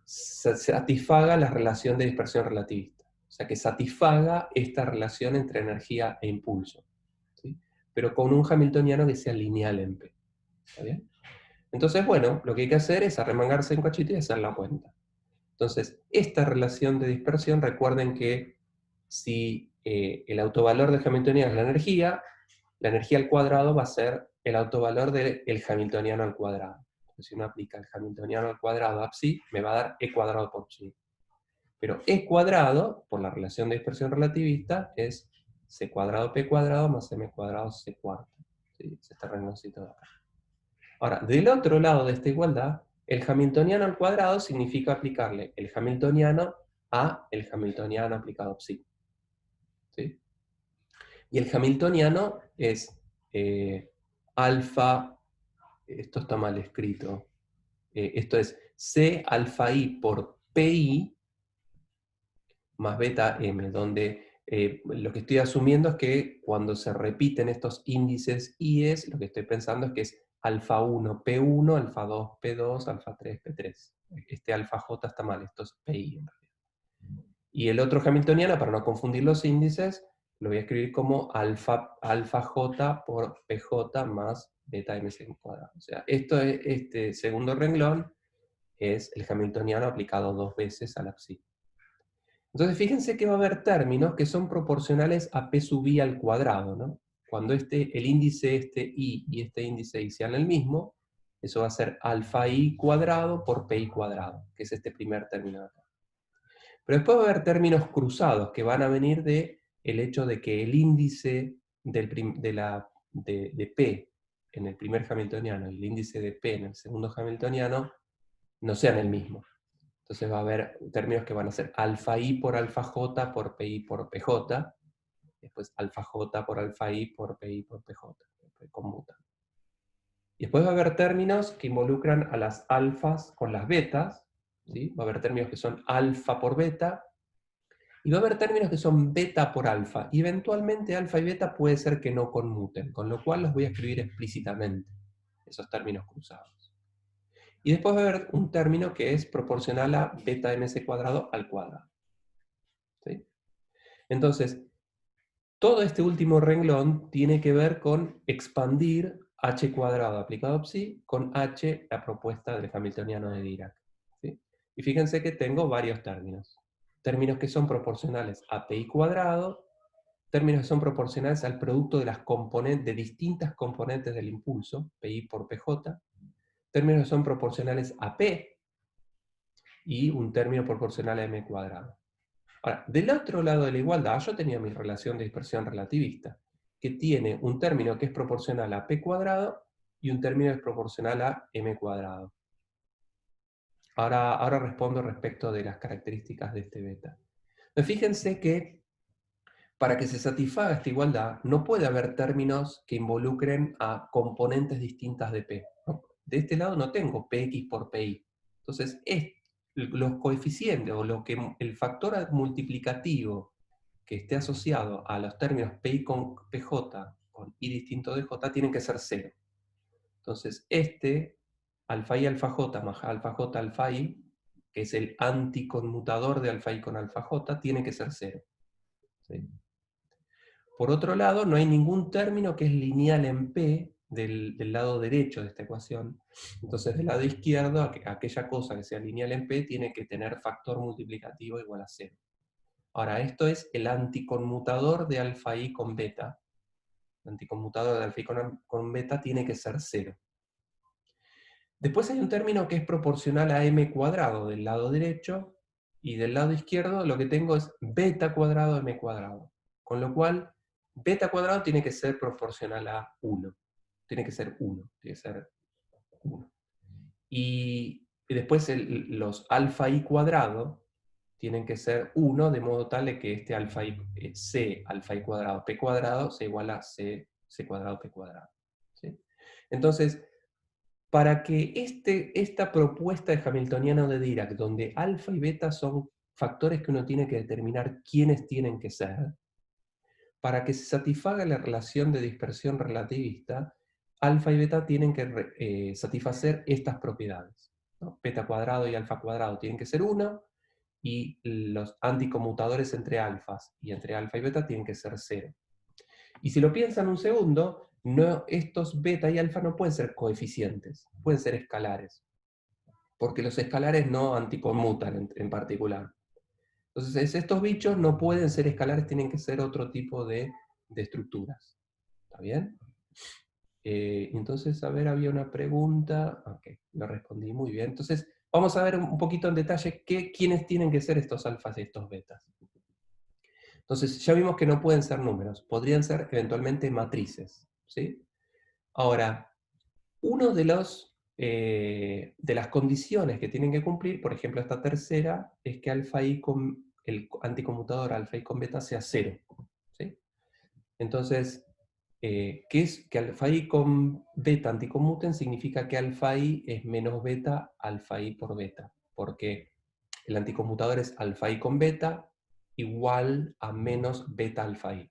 satisfaga la relación de dispersión relativista. O sea, que satisfaga esta relación entre energía e impulso. ¿Sí? Pero con un hamiltoniano que sea lineal en P. ¿Está bien? Entonces, bueno, lo que hay que hacer es arremangarse un cachito y hacer la cuenta. Entonces, esta relación de dispersión, recuerden que si el autovalor del hamiltoniano es la energía al cuadrado va a ser el autovalor del hamiltoniano al cuadrado. Entonces, si uno aplica el hamiltoniano al cuadrado a psi, me va a dar e cuadrado por psi. Pero e cuadrado, por la relación de dispersión relativista, es c cuadrado p cuadrado más m cuadrado c cuarto. ¿Sí? Es este rengloncito de acá. Ahora, del otro lado de esta igualdad, el hamiltoniano al cuadrado significa aplicarle el hamiltoniano a el hamiltoniano aplicado a psi. ¿Sí? Y el hamiltoniano es alfa, esto está mal escrito, esto es c alfa i por pi más beta m, donde lo que estoy asumiendo es que cuando se repiten estos índices i's, lo que estoy pensando es que es alfa 1 P1, alfa 2 P2, alfa 3 P3. Este alfa J está mal, esto es PI en realidad. Y el otro hamiltoniano, para no confundir los índices, lo voy a escribir como alfa J por PJ más beta MC cuadrado. O sea, este segundo renglón es el hamiltoniano aplicado 2 veces a la psi. Entonces fíjense que va a haber términos que son proporcionales a p sub i al cuadrado, ¿no? Cuando el índice i y este índice i sean el mismo, eso va a ser alfa i cuadrado por pi cuadrado, que es este primer término de acá. Pero después va a haber términos cruzados que van a venir de el hecho de que el índice de p en el primer hamiltoniano y el índice de p en el segundo hamiltoniano no sean el mismo. Entonces va a haber términos que van a ser alfa i por alfa j por pi por pj, después alfa j por alfa i por pi por pj, conmutan. Y después va a haber términos que involucran a las alfas con las betas, ¿sí? Va a haber términos que son alfa por beta, y va a haber términos que son beta por alfa, y eventualmente alfa y beta puede ser que no conmuten, con lo cual los voy a escribir explícitamente, esos términos cruzados. Y después va a haber un término que es proporcional a beta ms cuadrado al cuadrado. ¿Sí? Entonces, todo este último renglón tiene que ver con expandir h cuadrado aplicado a psi con h, la propuesta del hamiltoniano de Dirac. ¿Sí? Y fíjense que tengo varios términos. Términos que son proporcionales a pi cuadrado, términos que son proporcionales al producto de las componentes, de distintas componentes del impulso, pi por pj, términos que son proporcionales a p, y un término proporcional a m cuadrado. Ahora, del otro lado de la igualdad, yo tenía mi relación de dispersión relativista, que tiene un término que es proporcional a p cuadrado y un término que es proporcional a m cuadrado. Ahora respondo respecto de las características de este beta. Pero fíjense que para que se satisfaga esta igualdad, no puede haber términos que involucren a componentes distintas de p. ¿No? De este lado no tengo px por pi. Entonces, los coeficientes o el factor multiplicativo que esté asociado a los términos pi con pj con i distinto de j tienen que ser 0. Entonces, alfa i alfa j más alfa j alfa i, que es el anticonmutador de alfa i con alfa j, tiene que ser 0. ¿Sí? Por otro lado, no hay ningún término que es lineal en P del lado derecho de esta ecuación. Entonces, del lado izquierdo, aquella cosa que sea lineal en P tiene que tener factor multiplicativo igual a 0. Ahora, esto es el anticonmutador de alfa i con beta. El anticonmutador de alfa i con beta tiene que ser 0. Después hay un término que es proporcional a m cuadrado del lado derecho, y del lado izquierdo lo que tengo es beta cuadrado m cuadrado. Con lo cual, beta cuadrado tiene que ser proporcional a 1. Tiene que ser 1. Tiene que ser 1. Y después los alfa i cuadrado tienen que ser 1, de modo tal de que este alfa i, c alfa i cuadrado p cuadrado se iguala a c cuadrado p cuadrado. ¿Sí? Entonces, para que esta propuesta de hamiltoniano de Dirac, donde alfa y beta son factores que uno tiene que determinar quiénes tienen que ser, para que se satisfaga la relación de dispersión relativista, alfa y beta tienen que satisfacer estas propiedades, ¿no? Beta cuadrado y alfa cuadrado tienen que ser 1, y los anticonmutadores entre alfas y entre alfa y beta tienen que ser 0. Y si lo piensan un segundo, estos beta y alfa no pueden ser coeficientes, pueden ser escalares, porque los escalares no anticonmutan en particular. Entonces, estos bichos no pueden ser escalares, tienen que ser otro tipo de estructuras. ¿Está bien? Entonces, a ver, había una pregunta. Ok, lo respondí muy bien. Entonces, vamos a ver un poquito en detalle quiénes tienen que ser estos alfas y estos betas. Entonces ya vimos que no pueden ser números, podrían ser eventualmente matrices, ¿sí? Ahora, uno de las condiciones que tienen que cumplir, por ejemplo esta tercera, es que alfa i con el anticonmutador alfa i con beta sea 0, ¿sí? Entonces, ¿qué es que alfa i con beta anticonmuten? Significa que alfa i es menos beta alfa i por beta, porque el anticonmutador es alfa i con beta igual a menos beta alfa i.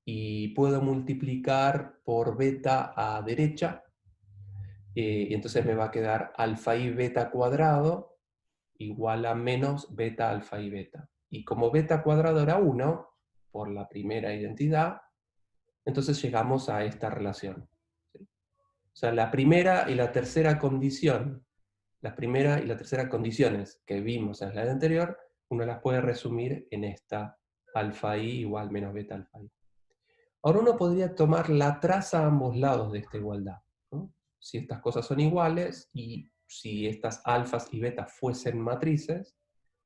Y puedo multiplicar por beta a derecha, y entonces me va a quedar alfa i beta cuadrado igual a menos beta alfa i beta. Y como beta cuadrado era 1, por la primera identidad, entonces llegamos a esta relación. ¿Sí? O sea, la primera y la tercera condición, la primera y la tercera condiciones que vimos en la slide anterior, uno las puede resumir en esta alfa i igual menos beta alfa i. Ahora uno podría tomar la traza a ambos lados de esta igualdad, ¿no? Si estas cosas son iguales y si estas alfas y betas fuesen matrices,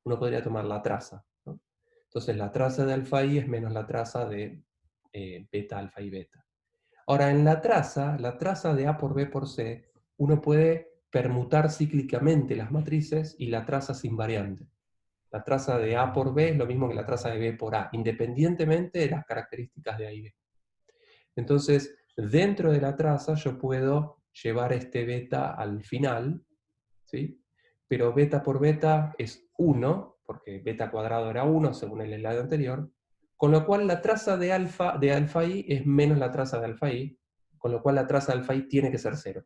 uno podría tomar la traza, ¿no? Entonces la traza de alfa i es menos la traza de beta alfa y beta. Ahora en la traza de A por B por C, uno puede permutar cíclicamente las matrices y la traza es invariante. La traza de A por B es lo mismo que la traza de B por A, independientemente de las características de A y B. Entonces, dentro de la traza yo puedo llevar este beta al final, ¿sí? Pero beta por beta es 1, porque beta cuadrado era 1 según el slide anterior, con lo cual la traza de alfa i es menos la traza de alfa i, con lo cual la traza de alfa i tiene que ser 0.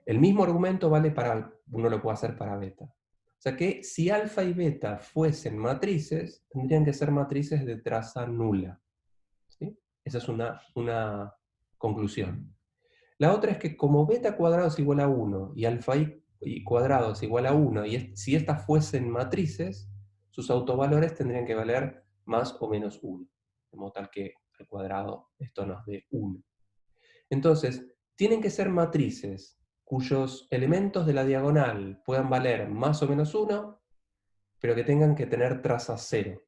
El mismo argumento vale para, uno lo puede hacer para beta. O sea que si alfa y beta fuesen matrices, tendrían que ser matrices de traza nula. ¿Sí? Esa es una conclusión. La otra es que como beta cuadrado es igual a 1 y alfa i cuadrado es igual a 1, y si estas fuesen matrices, sus autovalores tendrían que valer más o menos 1, de modo tal que al cuadrado esto nos dé 1. Entonces, tienen que ser matrices cuyos elementos de la diagonal puedan valer más o menos 1, pero que tengan que tener traza 0.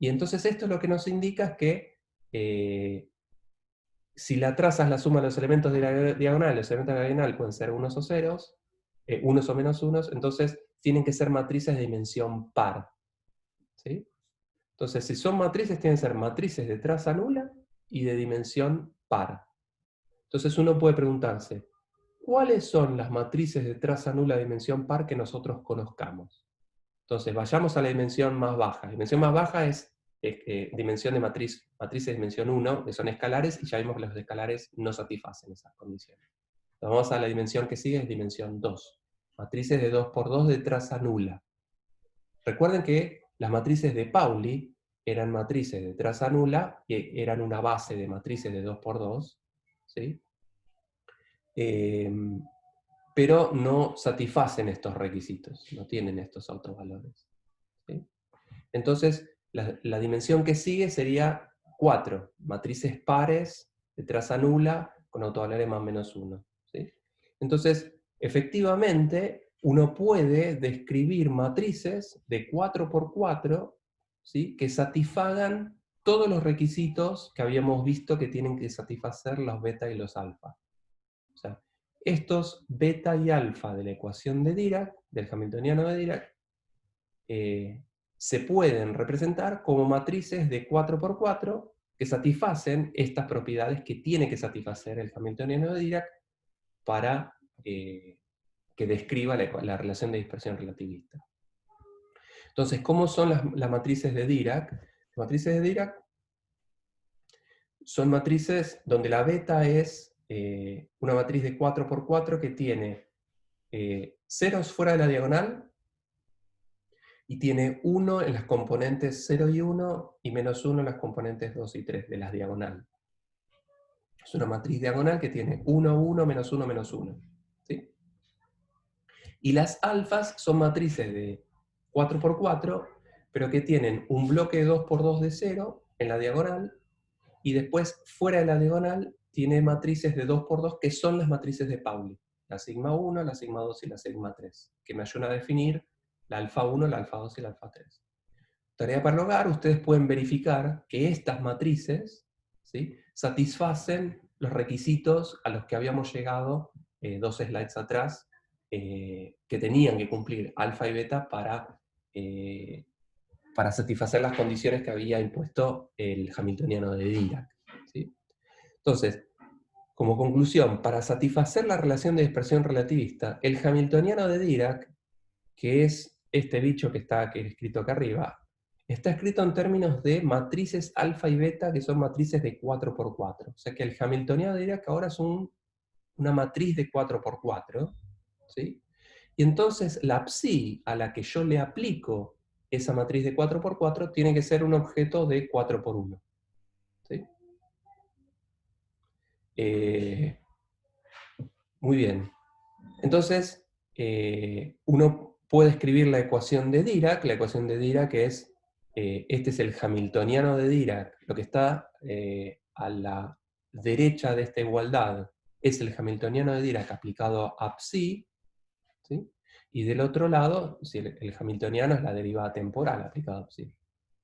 Y entonces esto lo que nos indica es que si la traza es la suma de los elementos de la diagonal, los elementos de la diagonal pueden ser unos o ceros, unos o menos unos, entonces tienen que ser matrices de dimensión par. ¿Sí? Entonces, si son matrices, tienen que ser matrices de traza nula y de dimensión par. Entonces uno puede preguntarse, ¿cuáles son las matrices de traza nula de dimensión par que nosotros conozcamos? Entonces, vayamos a la dimensión más baja. La dimensión más baja es dimensión de matrices de dimensión 1, que son escalares, y ya vimos que los escalares no satisfacen esas condiciones. Entonces, vamos a la dimensión que sigue, es dimensión 2. Matrices de 2 por 2 de traza nula. Recuerden que las matrices de Pauli eran matrices de traza nula, que eran una base de matrices de 2 por 2, ¿sí? Pero no satisfacen estos requisitos, no tienen estos autovalores. ¿Sí? Entonces, la dimensión que sigue sería 4, matrices pares de traza nula con autovalores más o menos 1. ¿Sí? Entonces, efectivamente, uno puede describir matrices de 4 por 4, ¿sí? Que satisfagan todos los requisitos que habíamos visto que tienen que satisfacer los beta y los alfa. O sea, estos beta y alfa de la ecuación de Dirac, del hamiltoniano de Dirac, se pueden representar como matrices de 4 por 4 que satisfacen estas propiedades que tiene que satisfacer el hamiltoniano de Dirac para que describa la relación de dispersión relativista. Entonces, ¿cómo son las matrices de Dirac? Las matrices de Dirac son matrices donde la beta es una matriz de 4 por 4 que tiene ceros fuera de la diagonal y tiene 1 en las componentes 0 y 1 y menos 1 en las componentes 2 y 3 de las diagonal. Es una matriz diagonal que tiene 1, 1, menos 1, menos 1. ¿Sí? Y las alfas son matrices de 4 por 4, pero que tienen un bloque de 2 por 2 de 0 en la diagonal, y después fuera de la diagonal tiene matrices de 2 por 2 que son las matrices de Pauli. La sigma 1, la sigma 2 y la sigma 3, que me ayudan a definir la alfa 1, la alfa 2 y la alfa 3. tarea para el hogar, ustedes pueden verificar que estas matrices, ¿sí?, satisfacen los requisitos a los que habíamos llegado 2 slides atrás, que tenían que cumplir alfa y beta para satisfacer las condiciones que había impuesto el hamiltoniano de Dirac, ¿sí? Entonces, como conclusión, para satisfacer la relación de dispersión relativista, el hamiltoniano de Dirac, que es este bicho que está aquí, escrito acá arriba, está escrito en términos de matrices alfa y beta, que son matrices de 4×4. O sea que el hamiltoniano de Dirac ahora es una matriz de 4×4, ¿sí? Y entonces la psi a la que yo le aplico esa matriz de 4×4 tiene que ser un objeto de 4×1. ¿Sí? Muy bien. Entonces, uno puede escribir la ecuación de Dirac. La ecuación de Dirac es, este es el hamiltoniano de Dirac. Lo que está a la derecha de esta igualdad es el hamiltoniano de Dirac aplicado a psi, ¿sí? Y del otro lado, si el hamiltoniano es la derivada temporal aplicada a psi,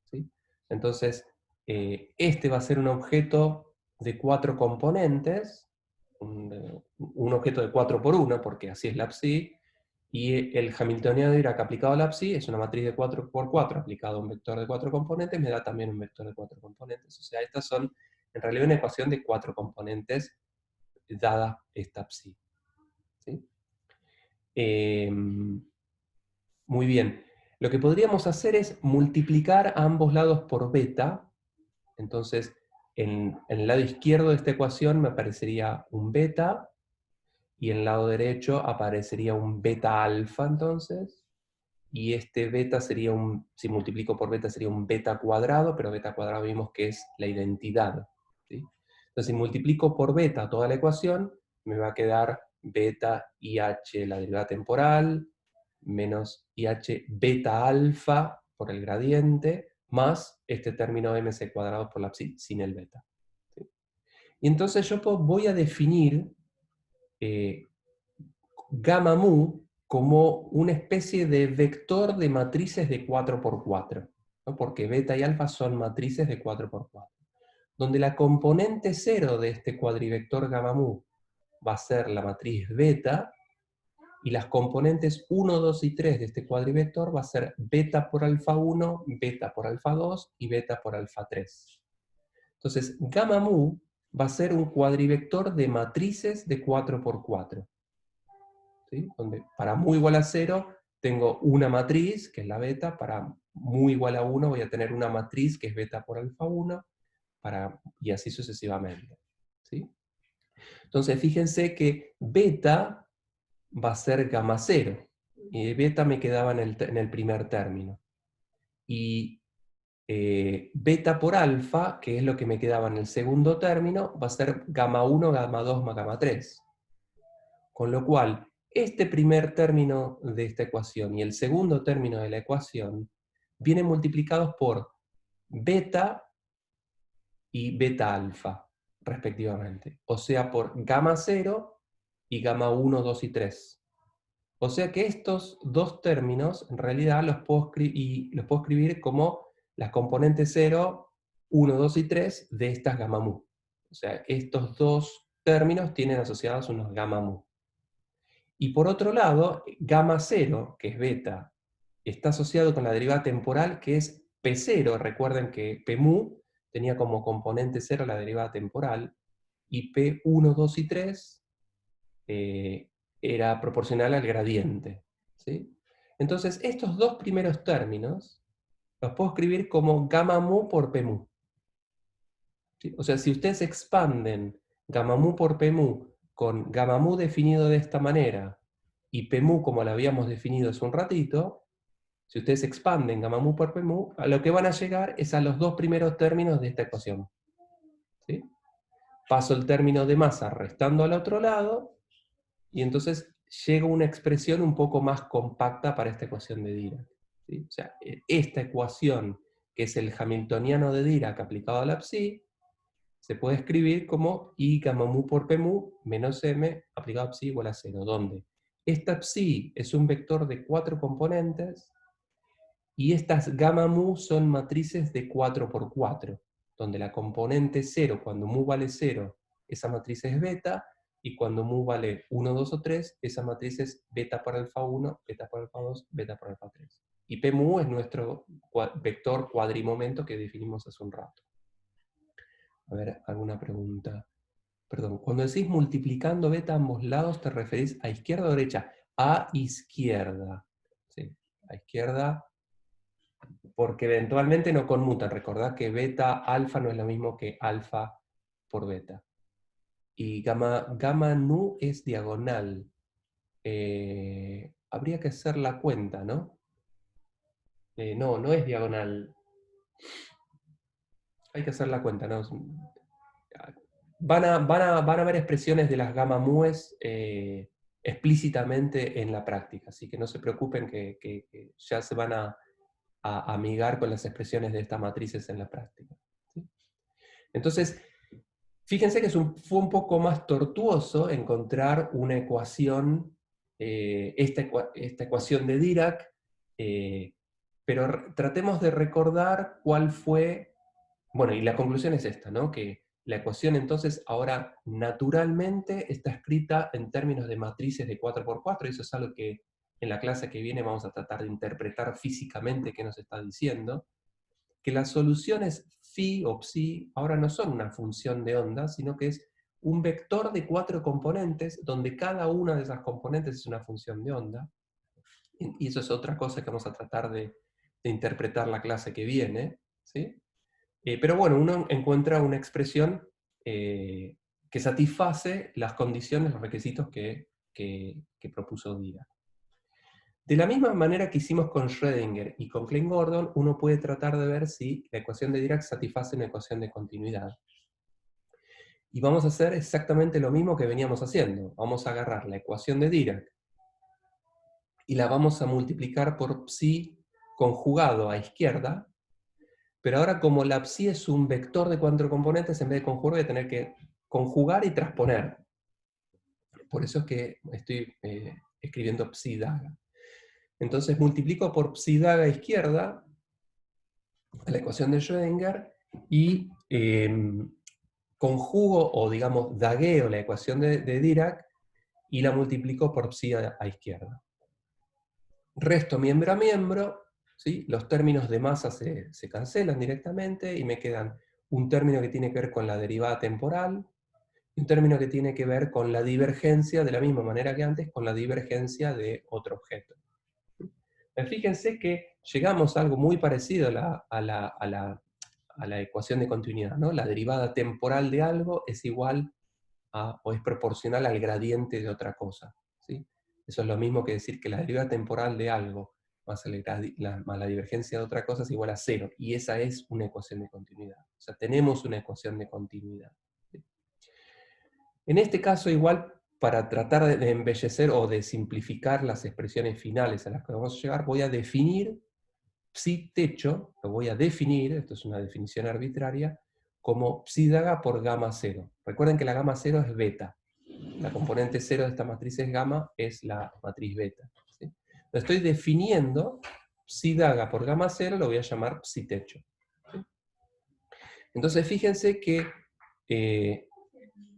¿sí? Entonces, este va a ser un objeto de 4 componentes, un objeto de 4×1, porque así es la psi, y el hamiltoniano de Dirac aplicado a la psi es una matriz de 4×4 aplicado a un vector de 4 componentes, me da también un vector de 4 componentes. O sea, estas son en realidad una ecuación de 4 componentes dada esta psi, ¿sí? Muy bien. Lo que podríamos hacer es multiplicar a ambos lados por beta. Entonces, en el lado izquierdo de esta ecuación me aparecería un beta, y en el lado derecho aparecería un beta alfa, entonces. Y este beta sería si multiplico por beta sería un beta cuadrado, pero beta cuadrado vimos que es la identidad, ¿sí? Entonces, si multiplico por beta toda la ecuación, me va a quedar beta IH, la derivada temporal, menos IH beta alfa por el gradiente, más este término mc cuadrado por la psi, sin el beta, ¿sí? Y entonces yo voy a definir gamma mu como una especie de vector de matrices de 4×4, ¿no? Porque beta y alfa son matrices de 4×4, donde la componente 0 de este cuadrivector gamma mu va a ser la matriz beta, y las componentes 1, 2 y 3 de este cuadrivector va a ser beta por alfa 1, beta por alfa 2 y beta por alfa 3. Entonces, gamma mu va a ser un cuadrivector de matrices de 4×4. ¿Sí? Donde para mu igual a 0 tengo una matriz, que es la beta, para mu igual a 1 voy a tener una matriz que es beta por alfa 1, y así sucesivamente, ¿sí? Entonces fíjense que beta va a ser gamma 0, y beta me quedaba en el primer término. Y beta por alfa, que es lo que me quedaba en el segundo término, va a ser gamma 1, gamma 2 más gamma 3. Con lo cual, este primer término de esta ecuación y el segundo término de la ecuación vienen multiplicados por beta y beta alfa, respectivamente. O sea, por gamma 0 y gamma 1, 2 y 3. O sea que estos dos términos, en realidad, los puedo escribir como las componentes 0, 1, 2 y 3 de estas gamma mu. O sea, estos dos términos tienen asociados unos gamma mu. Y por otro lado, gamma 0, que es beta, está asociado con la derivada temporal, que es P0. Recuerden que P mu tenía como componente 0 la derivada temporal, y P1, 2 y 3 era proporcional al gradiente, ¿sí? Entonces, estos dos primeros términos los puedo escribir como gamma mu por P mu, ¿sí? O sea, si ustedes expanden gamma mu por P mu con gamma mu definido de esta manera y P mu como lo habíamos definido hace un ratito, si ustedes expanden gamma mu por P mu, a lo que van a llegar es a los dos primeros términos de esta ecuación, ¿sí? Paso el término de masa restando al otro lado, y entonces llega una expresión un poco más compacta para esta ecuación de Dirac, ¿sí? O sea, esta ecuación, que es el hamiltoniano de Dirac aplicado a la psi, se puede escribir como I gamma mu por P mu menos M aplicado a psi igual a 0, donde esta psi es un vector de 4 componentes, Y estas gamma mu son matrices de 4×4, donde la componente 0, cuando mu vale 0, esa matriz es beta, y cuando mu vale 1, 2 o 3, esa matriz es beta por alfa 1, beta por alfa 2, beta por alfa 3. Y P mu es nuestro vector cuadrimomento que definimos hace un rato. A ver, alguna pregunta. Perdón, cuando decís multiplicando beta a ambos lados, ¿te referís a izquierda o derecha? A izquierda. Sí, a izquierda, porque eventualmente no conmutan. Recordad que beta alfa no es lo mismo que alfa por beta. Y gamma nu es diagonal. Habría que hacer la cuenta, ¿no? No, no es diagonal. Hay que hacer la cuenta, ¿no? Van a ver expresiones de las gamma mues explícitamente en la práctica, así que no se preocupen que ya se van a amigar con las expresiones de estas matrices en la práctica. ¿Sí? Entonces, fíjense que fue un poco más tortuoso encontrar una ecuación, esta ecuación de Dirac, pero tratemos de recordar cuál fue, bueno, y la conclusión es esta, ¿no? Que la ecuación entonces ahora naturalmente está escrita en términos de matrices de 4×4, y eso es algo que en la clase que viene vamos a tratar de interpretar físicamente qué nos está diciendo, que las soluciones phi o psi ahora no son una función de onda, sino que es un vector de 4 componentes, donde cada una de esas componentes es una función de onda, y eso es otra cosa que vamos a tratar de interpretar la clase que viene, ¿sí? Pero bueno, uno encuentra una expresión que satisface las condiciones, los requisitos que propuso Dirac. De la misma manera que hicimos con Schrödinger y con Klein-Gordon, uno puede tratar de ver si la ecuación de Dirac satisface una ecuación de continuidad. Y vamos a hacer exactamente lo mismo que veníamos haciendo. Vamos a agarrar la ecuación de Dirac y la vamos a multiplicar por psi conjugado a izquierda, pero ahora como la psi es un vector de 4 componentes, en vez de conjugar voy a tener que conjugar y transponer. Por eso es que estoy escribiendo psi daga. Entonces multiplico por psi daga a izquierda a la ecuación de Schrödinger y conjugo, o digamos, dagueo la ecuación de Dirac y la multiplico por psi a izquierda. Resto miembro a miembro, ¿sí? Los términos de masa se cancelan directamente y me quedan un término que tiene que ver con la derivada temporal y un término que tiene que ver con la divergencia, de la misma manera que antes, con la divergencia de otro objeto. Fíjense que llegamos a algo muy parecido a la ecuación de continuidad, ¿no? La derivada temporal de algo es igual a, o es proporcional al gradiente de otra cosa, ¿sí? Eso es lo mismo que decir que la derivada temporal de algo más la divergencia de otra cosa es igual a 0, y esa es una ecuación de continuidad. O sea, tenemos una ecuación de continuidad. ¿Sí? En este caso, igual, para tratar de embellecer o de simplificar las expresiones finales a las que vamos a llegar, voy a definir psi techo, lo voy a definir, esto es una definición arbitraria, como psi daga por gamma 0. Recuerden que la gamma 0 es beta. La componente 0 de esta matriz es gamma, es la matriz beta. ¿Sí? Lo estoy definiendo, psi daga por gamma 0 lo voy a llamar psi techo. ¿Sí? Entonces fíjense que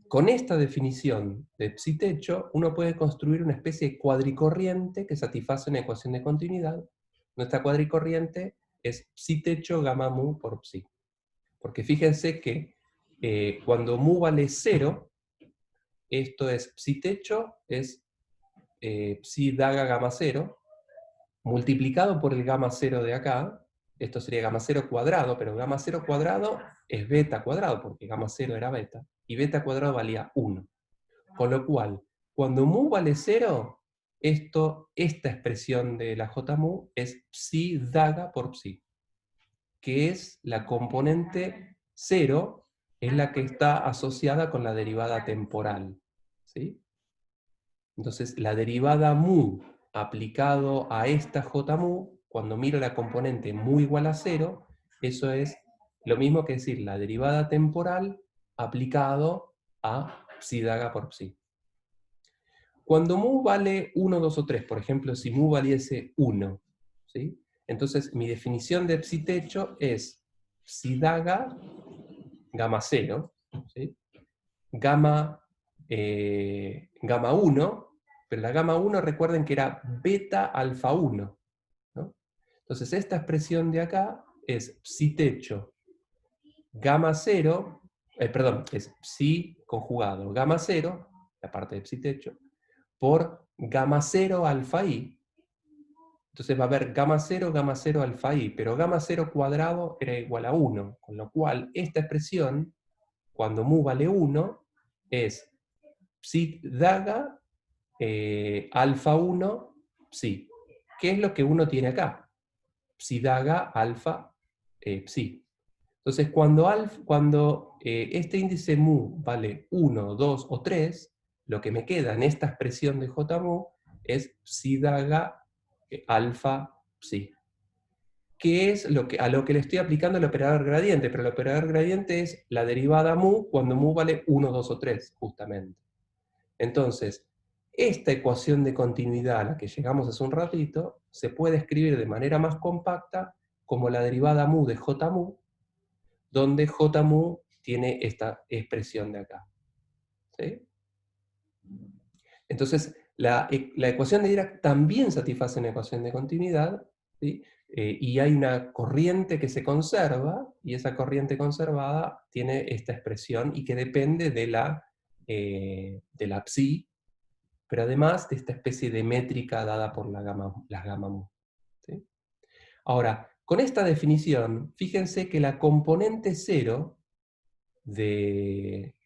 con esta definición de psi techo, uno puede construir una especie de cuadricorriente que satisface una ecuación de continuidad. Nuestra cuadricorriente es psi techo gamma mu por psi. Porque fíjense que cuando mu vale 0, esto es psi techo, es psi daga gamma 0, multiplicado por el gamma 0 de acá, esto sería gamma 0 cuadrado, pero gamma 0 cuadrado es beta cuadrado, porque gamma 0 era beta, y beta cuadrado valía 1. Con lo cual, cuando mu vale 0, esta expresión de la J mu es psi daga por psi, que es la componente 0, es la que está asociada con la derivada temporal. ¿Sí? Entonces, la derivada mu aplicado a esta J mu, cuando miro la componente mu igual a 0, eso es lo mismo que decir la derivada temporal aplicado a psi daga por psi. Cuando mu vale 1, 2 o 3, por ejemplo, si mu valiese 1, ¿sí? Entonces, mi definición de psi techo es psi daga, gamma 0, ¿sí? Gamma 1, pero la gamma 1 recuerden que era beta alfa 1, ¿no? Entonces esta expresión de acá es psi techo gamma 0, perdón, es psi conjugado gamma 0, la parte de psi techo, por gamma 0 alfa i. Entonces va a haber gamma 0 alfa i, pero gamma 0 cuadrado era igual a 1, con lo cual esta expresión, cuando mu vale 1, es psi daga alfa 1 psi. ¿Qué es lo que uno tiene acá? Psi daga alfa psi. Entonces, cuando este índice mu vale 1, 2 o 3, lo que me queda en esta expresión de J mu es psi daga alfa psi. ¿Qué es a lo que le estoy aplicando el operador gradiente? Pero el operador gradiente es la derivada mu cuando mu vale 1, 2 o 3, justamente. Entonces, esta ecuación de continuidad a la que llegamos hace un ratito se puede escribir de manera más compacta como la derivada mu de J mu, donde J mu tiene esta expresión de acá. ¿Sí? Entonces, la ecuación de Dirac también satisface una ecuación de continuidad, ¿sí? Y hay una corriente que se conserva, y esa corriente conservada tiene esta expresión y que depende de la psi, pero además de esta especie de métrica dada por la gamma mu. ¿Sí? Ahora, con esta definición, fíjense que la componente cero de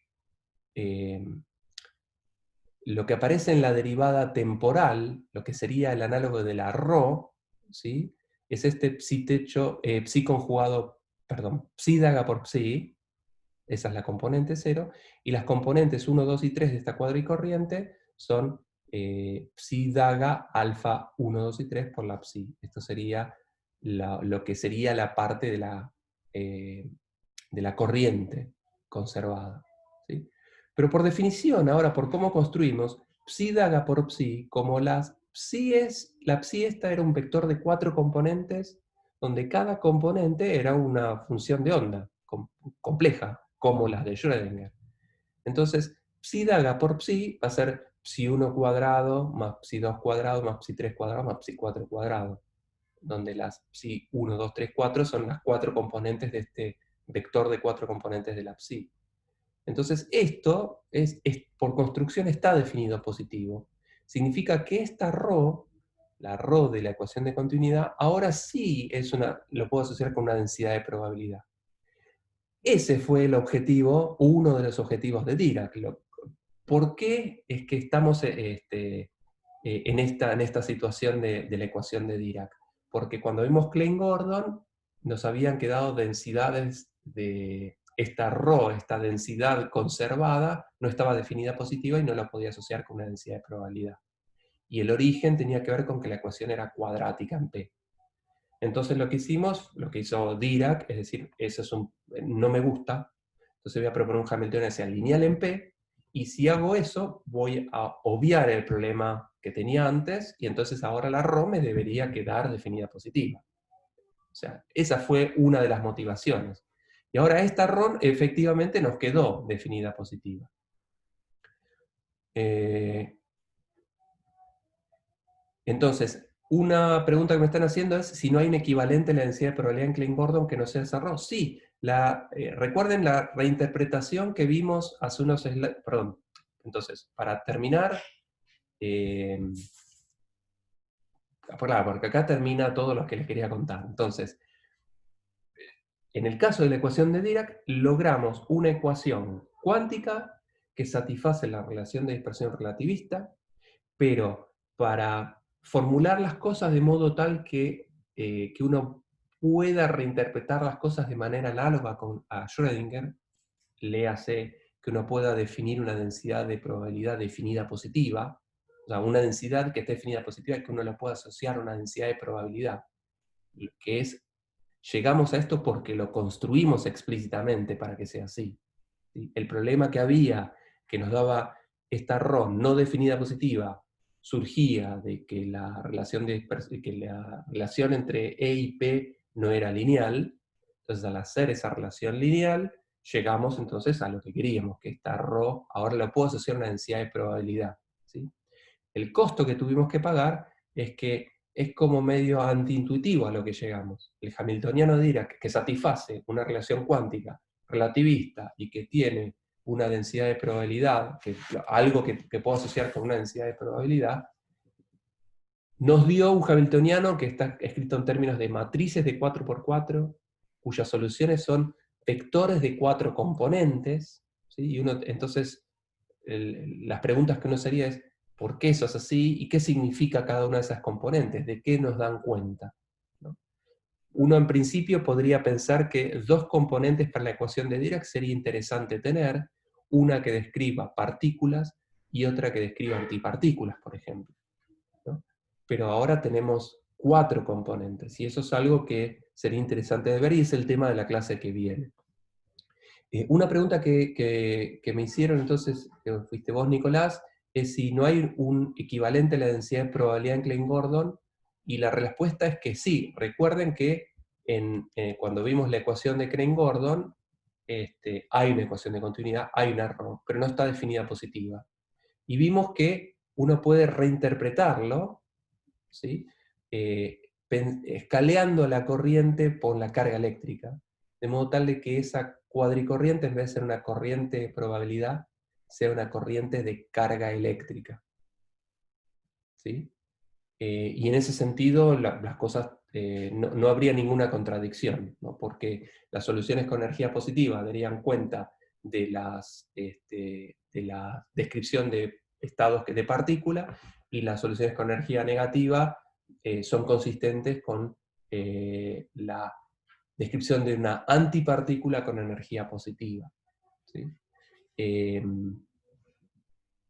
lo que aparece en la derivada temporal, lo que sería el análogo de la ρ, ¿sí? Es este psi techo, psi conjugado, perdón, psi daga por psi, esa es la componente 0, y las componentes 1, 2 y 3 de esta cuadricorriente son psi daga alfa 1, 2 y 3 por la psi. Esto sería lo que sería la parte de la corriente conservada. ¿Sí? Pero por definición, ahora por cómo construimos, psi daga por psi, como la psi esta era un vector de 4 componentes, donde cada componente era una función de onda compleja, como las de Schrödinger. Entonces, psi daga por psi va a ser psi 1 cuadrado, más psi 2 cuadrado, más psi 3 cuadrado, más psi 4 cuadrado, donde las psi 1, 2, 3, 4 son las 4 componentes de este vector de 4 componentes de la psi. Entonces, esto por construcción está definido positivo. Significa que esta ρ, la ρ de la ecuación de continuidad, ahora sí lo puedo asociar con una densidad de probabilidad. Ese fue el objetivo, uno de los objetivos de Dirac. ¿Por qué es que estamos en esta situación de la ecuación de Dirac? Porque cuando vimos Klein-Gordon, nos habían quedado densidades de esta ρ, esta densidad conservada, no estaba definida positiva y no la podía asociar con una densidad de probabilidad. Y el origen tenía que ver con que la ecuación era cuadrática en P. Entonces lo que hicimos, lo que hizo Dirac, es decir, no me gusta, entonces voy a proponer un Hamiltoniano lineal en P, y si hago eso, voy a obviar el problema que tenía antes, y entonces ahora la ρ me debería quedar definida positiva. O sea, esa fue una de las motivaciones. Y ahora esta ρ efectivamente nos quedó definida positiva. Entonces, una pregunta que me están haciendo es si no hay un equivalente en la densidad de probabilidad en Klein-Gordon que no sea esa ρ. Sí, recuerden la reinterpretación que vimos hace unos slides. Perdón. Entonces, para terminar, claro, porque acá termina todo lo que les quería contar. Entonces, en el caso de la ecuación de Dirac, logramos una ecuación cuántica que satisface la relación de dispersión relativista, pero para formular las cosas de modo tal que uno pueda reinterpretar las cosas de manera análoga a Schrödinger, léase que uno pueda definir una densidad de probabilidad definida positiva, o sea, una densidad que esté definida positiva y que uno la pueda asociar a una densidad de probabilidad, que llegamos a esto porque lo construimos explícitamente para que sea así. ¿Sí? El problema que había, que nos daba esta ρ no definida positiva, surgía de que que la relación entre E y P no era lineal. Entonces, al hacer esa relación lineal, llegamos entonces a lo que queríamos, que esta ρ ahora lo puedo asociar a una densidad de probabilidad, ¿sí? El costo que tuvimos que pagar es que es como medio antiintuitivo a lo que llegamos. El hamiltoniano de Dirac, que satisface una relación cuántica relativista y que tiene una densidad de probabilidad, algo que puedo asociar con una densidad de probabilidad, nos dio un hamiltoniano que está escrito en términos de matrices de 4×4, cuyas soluciones son vectores de 4 componentes, ¿sí? Y entonces, las preguntas que uno se haría es, ¿por qué eso es así? ¿Y qué significa cada una de esas componentes? ¿De qué nos dan cuenta? ¿No? Uno en principio podría pensar que dos componentes para la ecuación de Dirac sería interesante tener, una que describa partículas y otra que describa antipartículas, por ejemplo, ¿no? Pero ahora tenemos 4 componentes, y eso es algo que sería interesante de ver, y es el tema de la clase que viene. Una pregunta que me hicieron entonces, que fuiste vos, Nicolás, es si no hay un equivalente a la densidad de probabilidad en Klein-Gordon, y la respuesta es que sí. Recuerden que cuando vimos la ecuación de Klein-Gordon, hay una ecuación de continuidad, hay una ρ, pero no está definida positiva. Y vimos que uno puede reinterpretarlo, ¿sí? Escaleando la corriente por la carga eléctrica, de modo tal de que esa cuadricorriente, en vez de ser una corriente de probabilidad, sea una corriente de carga eléctrica, ¿sí? Y en ese sentido las cosas, no habría ninguna contradicción, ¿no? Porque las soluciones con energía positiva darían cuenta de la descripción de estados de partícula, y las soluciones con energía negativa son consistentes con la descripción de una antipartícula con energía positiva, ¿sí?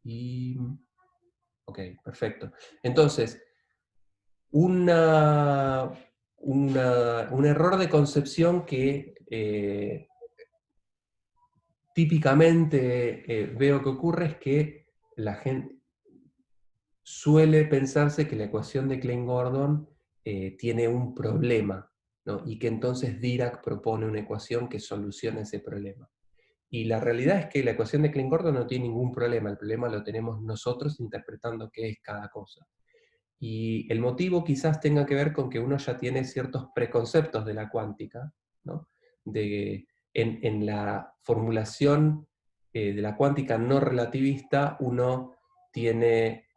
Y, ok, perfecto. Entonces, un error de concepción que típicamente veo que ocurre es que la gente suele pensarse que la ecuación de Klein-Gordon tiene un problema, ¿no? Y que entonces Dirac propone una ecuación que soluciona ese problema. Y la realidad es que la ecuación de Klein-Gordon no tiene ningún problema, el problema lo tenemos nosotros interpretando qué es cada cosa. Y el motivo quizás tenga que ver con que uno ya tiene ciertos preconceptos de la cuántica, ¿no? En la formulación de la cuántica no relativista, uno tiene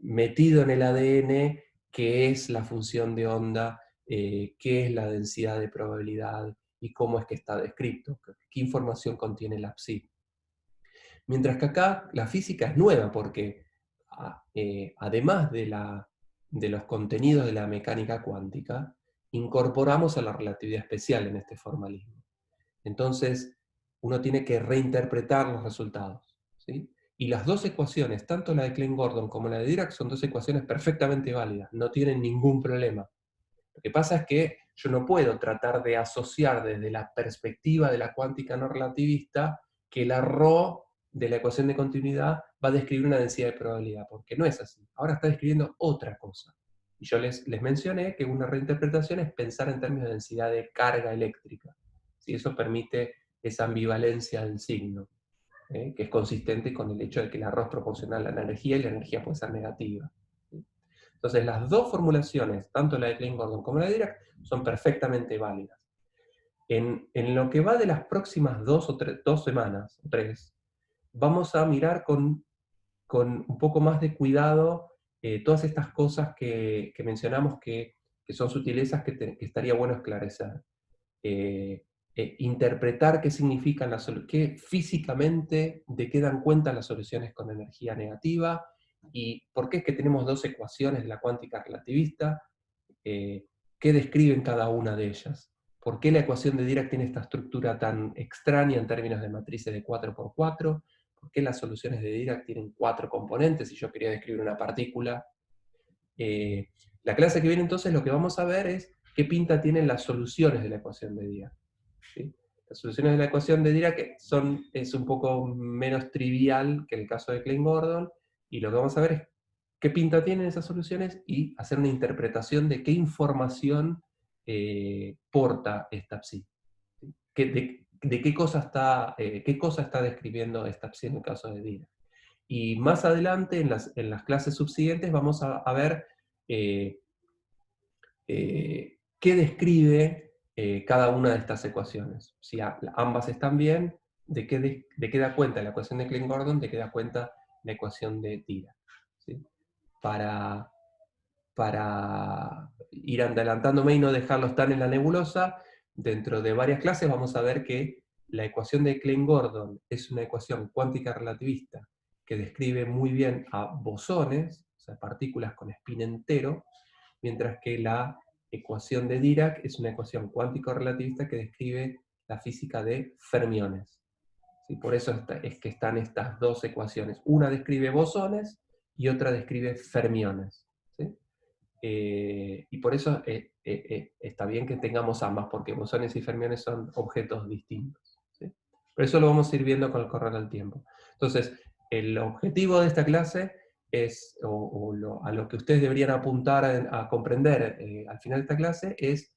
metido en el ADN qué es la función de onda, qué es la densidad de probabilidad y cómo es que está descrito, qué información contiene la psi. Mientras que acá la física es nueva, porque además de los contenidos de la mecánica cuántica, incorporamos a la relatividad especial en este formalismo. Entonces, uno tiene que reinterpretar los resultados, ¿sí? Y las dos ecuaciones, tanto la de Klein-Gordon como la de Dirac, son dos ecuaciones perfectamente válidas, no tienen ningún problema. Lo que pasa es que yo no puedo tratar de asociar desde la perspectiva de la cuántica no relativista que la ρ de la ecuación de continuidad va a describir una densidad de probabilidad, porque no es así. Ahora está describiendo otra cosa. Y yo les mencioné que una reinterpretación es pensar en términos de densidad de carga eléctrica. ¿Sí? Eso permite esa ambivalencia del signo, que es consistente con el hecho de que la ρ es proporcional a la energía y la energía puede ser negativa. ¿Sí? Entonces, las dos formulaciones, tanto la de Klein-Gordon como la de Dirac, son perfectamente válidas. En lo que va de las próximas 2 semanas, o 3, vamos a mirar con un poco más de cuidado todas estas cosas que mencionamos que son sutilezas que estaría bueno esclarecer. Interpretar qué significan qué físicamente, de qué dan cuenta las soluciones con energía negativa, y por qué es que tenemos dos ecuaciones de la cuántica relativista, qué describen cada una de ellas. ¿Por qué la ecuación de Dirac tiene esta estructura tan extraña en términos de matrices de 4×4? ¿Por qué las soluciones de Dirac tienen 4 componentes si yo quería describir una partícula? La clase que viene entonces lo que vamos a ver es qué pinta tienen las soluciones de la ecuación de Dirac, ¿sí? Las soluciones de la ecuación de Dirac es un poco menos trivial que el caso de Klein-Gordon, y lo que vamos a ver es qué pinta tienen esas soluciones y hacer una interpretación de qué información porta esta PSI. ¿Sí? De qué cosa está describiendo esta PSI en el caso de Dirac. Y más adelante, en las clases subsiguientes, vamos a ver qué describe cada una de estas ecuaciones. Si ambas están bien, de qué da cuenta la ecuación de Klein-Gordon, de qué da cuenta la ecuación de Dirac. ¿Sí? Para ir adelantándome y no dejarlos tan en la nebulosa, dentro de varias clases vamos a ver que la ecuación de Klein-Gordon es una ecuación cuántica relativista que describe muy bien a bosones, o sea, partículas con spin entero, mientras que la ecuación de Dirac es una ecuación cuántico-relativista que describe la física de fermiones. ¿Sí? Por eso es que están estas dos ecuaciones. Una describe bosones y otra describe fermiones. ¿Sí? Y por eso está bien que tengamos ambas, porque bosones y fermiones son objetos distintos. ¿Sí? Pero eso lo vamos a ir viendo con el correr del tiempo. Entonces, el objetivo de esta clase es, a lo que ustedes deberían apuntar a comprender al final de esta clase, es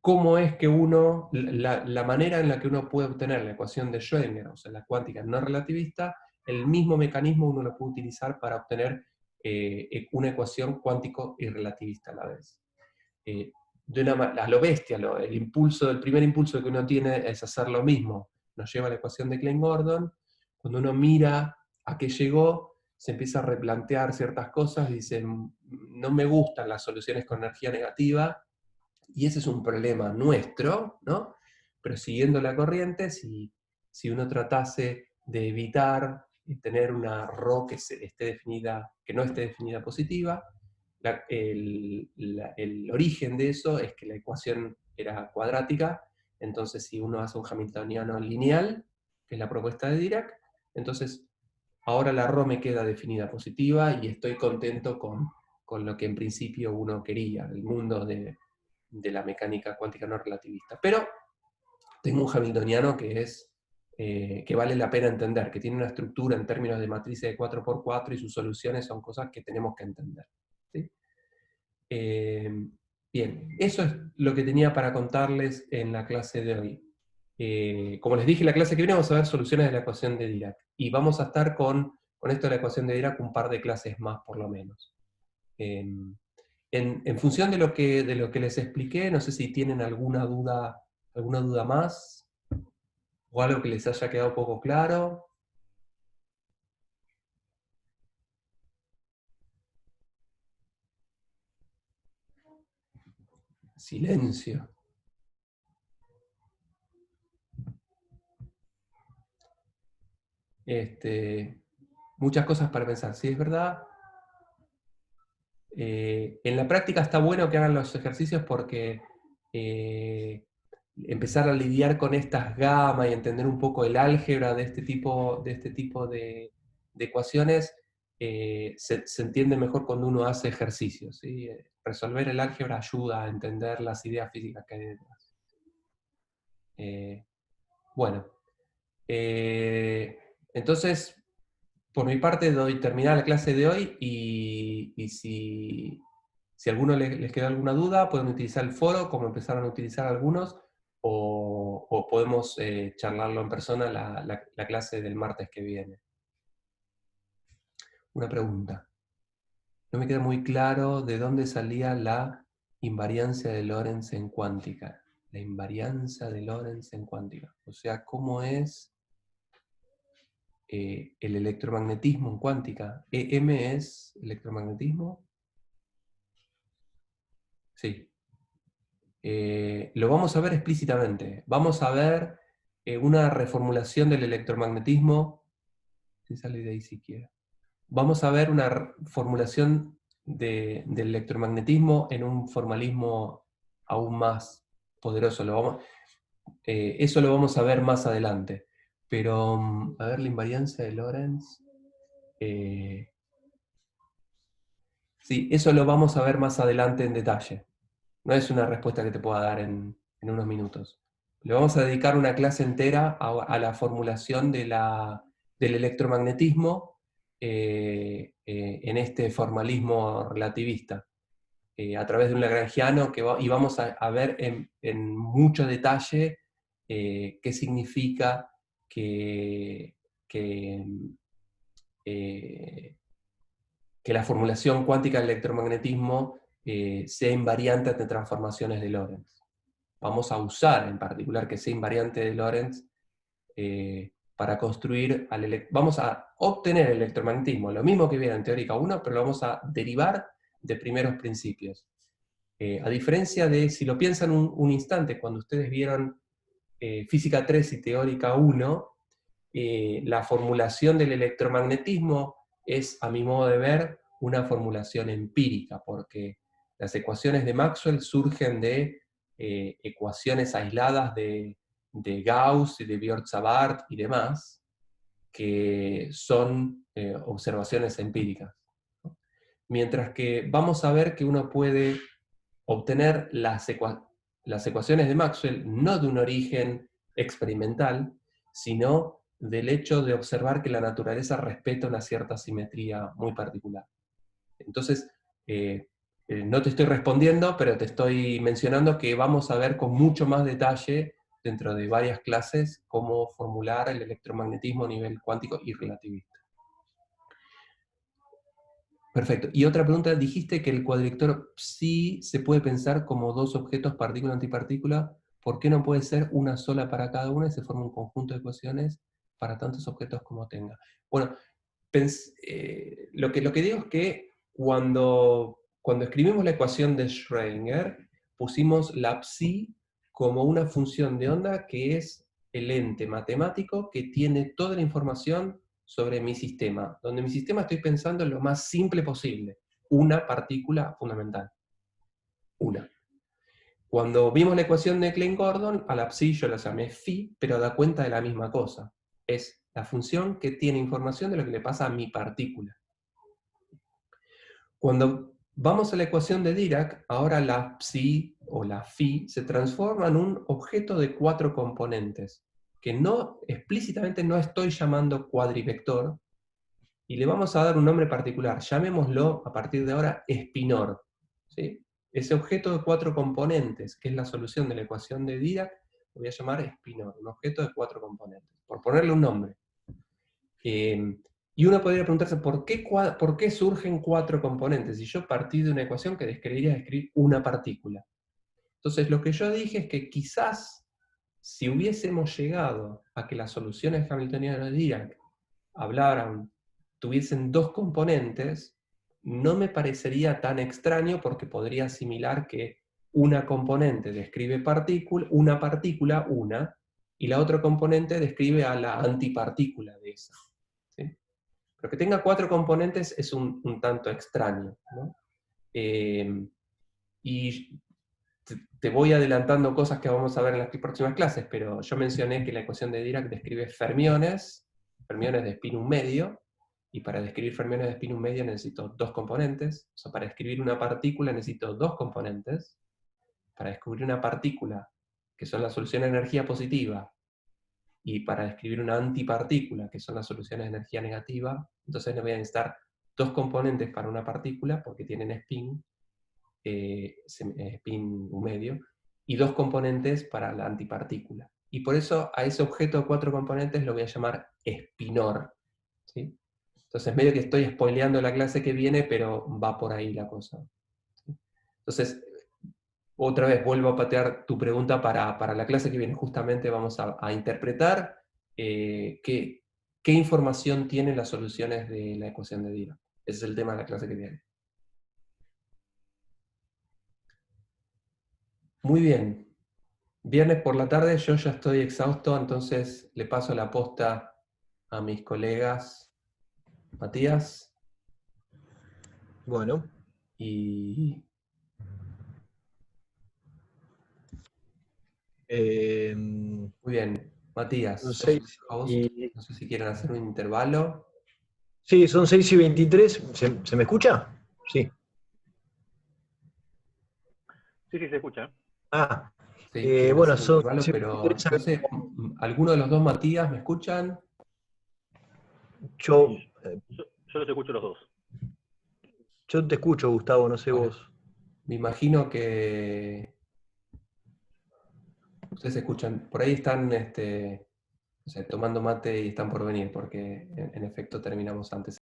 cómo es que la manera en la que uno puede obtener la ecuación de Schrödinger, o sea, la cuántica no relativista, el mismo mecanismo uno lo puede utilizar para obtener una ecuación cuántico y relativista a la vez. A lo bestia, el primer impulso que uno tiene es hacer lo mismo. Nos lleva a la ecuación de Klein-Gordon. Cuando uno mira a qué llegó, se empieza a replantear ciertas cosas y dice, no me gustan las soluciones con energía negativa, y ese es un problema nuestro, ¿no? Pero siguiendo la corriente, si uno tratase de evitar tener una ρ que no esté definida positiva, el origen de eso es que la ecuación era cuadrática, entonces si uno hace un hamiltoniano lineal, que es la propuesta de Dirac, entonces ahora la ρ me queda definida positiva y estoy contento con lo que en principio uno quería, el mundo de la mecánica cuántica no relativista. Pero tengo un hamiltoniano que vale la pena entender, que tiene una estructura en términos de matrices de 4×4 y sus soluciones son cosas que tenemos que entender. ¿Sí? Bien, eso es lo que tenía para contarles en la clase de hoy. Como les dije, la clase que viene vamos a ver soluciones de la ecuación de Dirac. Y vamos a estar con esto de la ecuación de Dirac un par de clases más, por lo menos. En función de lo que les expliqué, no sé si tienen alguna duda más, o algo que les haya quedado poco claro. Silencio. Muchas cosas para pensar. Sí, es verdad. En la práctica está bueno que hagan los ejercicios porque empezar a lidiar con estas gamas y entender un poco el álgebra de este tipo de ecuaciones se entiende mejor cuando uno hace ejercicios. ¿Sí? Resolver el álgebra ayuda a entender las ideas físicas que hay detrás. Bueno, entonces, por mi parte doy terminada la clase de hoy y si a alguno les queda alguna duda, pueden utilizar el foro como empezaron a utilizar algunos, o podemos charlarlo en persona la clase del martes que viene. Una pregunta. No me queda muy claro de dónde salía la invariancia de Lorentz en cuántica. La invariancia de Lorentz en cuántica. O sea, ¿cómo es el electromagnetismo en cuántica? ¿EM es electromagnetismo? Sí. Lo vamos a ver explícitamente. Vamos a ver una reformulación del electromagnetismo. Si sale de ahí siquiera. Vamos a ver una formulación del electromagnetismo en un formalismo aún más poderoso. Eso lo vamos a ver más adelante. Pero, a ver, la invariancia de Lorentz. Sí, eso lo vamos a ver más adelante en detalle. No es una respuesta que te pueda dar en unos minutos. Le vamos a dedicar una clase entera a la formulación del electromagnetismo en este formalismo relativista, a través de un lagrangiano, y vamos a ver en mucho detalle qué significa que, que, eh, que la formulación cuántica del electromagnetismo sea invariante ante transformaciones de Lorentz. Vamos a usar en particular que sea invariante de Lorentz para construir, vamos a obtener el electromagnetismo, lo mismo que viene en teórica 1, pero lo vamos a derivar de primeros principios. A diferencia de, si lo piensan un instante, cuando ustedes vieron física 3 y teórica 1, la formulación del electromagnetismo es, a mi modo de ver, una formulación empírica, porque las ecuaciones de Maxwell surgen de ecuaciones aisladas de Gauss y de Biot-Savart y demás, que son observaciones empíricas. Mientras que vamos a ver que uno puede obtener las ecuaciones de Maxwell no de un origen experimental, sino del hecho de observar que la naturaleza respeta una cierta simetría muy particular. Entonces, no te estoy respondiendo, pero te estoy mencionando que vamos a ver con mucho más detalle, dentro de varias clases, cómo formular el electromagnetismo a nivel cuántico y relativista. Perfecto. Y otra pregunta, dijiste que el cuadrivector psi se puede pensar como dos objetos, partícula-antipartícula. ¿Por qué no puede ser una sola para cada una y se forma un conjunto de ecuaciones para tantos objetos como tenga? Bueno, lo que digo es que cuando escribimos la ecuación de Schrödinger, pusimos la psi como una función de onda que es el ente matemático que tiene toda la información sobre mi sistema, donde mi sistema estoy pensando en lo más simple posible, una partícula fundamental, una. Cuando vimos la ecuación de Klein-Gordon, a la psi yo la llamé phi, pero da cuenta de la misma cosa. Es la función que tiene información de lo que le pasa a mi partícula. Cuando vamos a la ecuación de Dirac, ahora la psi o la phi se transforma en un objeto de 4 componentes, que no explícitamente no estoy llamando cuadrivector, y le vamos a dar un nombre particular, llamémoslo a partir de ahora espinor. ¿Sí? Ese objeto de 4 componentes, que es la solución de la ecuación de Dirac, lo voy a llamar espinor, un objeto de 4 componentes, por ponerle un nombre. Y uno podría preguntarse, ¿por qué surgen 4 componentes? Si yo partí de una ecuación que describiría describir una partícula. Entonces, lo que yo dije es que quizás, si hubiésemos llegado a que las soluciones hamiltonianas de Dirac tuviesen 2 componentes, no me parecería tan extraño, porque podría asimilar que una componente describe una partícula, y la otra componente describe a la antipartícula de esa. ¿Sí? Pero que tenga 4 componentes es un tanto extraño, ¿no? Y te voy adelantando cosas que vamos a ver en las próximas clases, pero yo mencioné que la ecuación de Dirac describe fermiones de spin medio, y para describir fermiones de spin medio necesito 2 componentes. O sea, para describir una partícula necesito 2 componentes. Para descubrir una partícula, que son las soluciones de energía positiva, y para describir una antipartícula, que son las soluciones de energía negativa, entonces voy a necesitar 2 componentes para una partícula, porque tienen spin medio, y 2 componentes para la antipartícula. Y por eso a ese objeto de 4 componentes lo voy a llamar espinor. ¿Sí? Entonces medio que estoy spoileando la clase que viene, pero va por ahí la cosa. ¿Sí? Entonces, otra vez vuelvo a patear tu pregunta para la clase que viene. Justamente vamos a interpretar qué información tienen las soluciones de la ecuación de Dirac. Ese es el tema de la clase que viene. Muy bien. Viernes por la tarde, yo ya estoy exhausto, entonces le paso la posta a mis colegas Matías. Bueno. Y... muy bien. Matías, Son sos el 6 host. y... No sé si quieren hacer un intervalo. Sí, son 6:23. ¿Se me escucha? Sí. Sí, sí, se escucha. Ah, Sí, quieren bueno, hacer un son intervalo, pero 6:23. no sé, ¿alguno de los dos Matías me escuchan? Yo, Yo los escucho los dos. Yo te escucho, Gustavo, no sé Bueno. vos. Me imagino que ustedes escuchan, por ahí están no sé, tomando mate y están por venir, porque en efecto terminamos antes.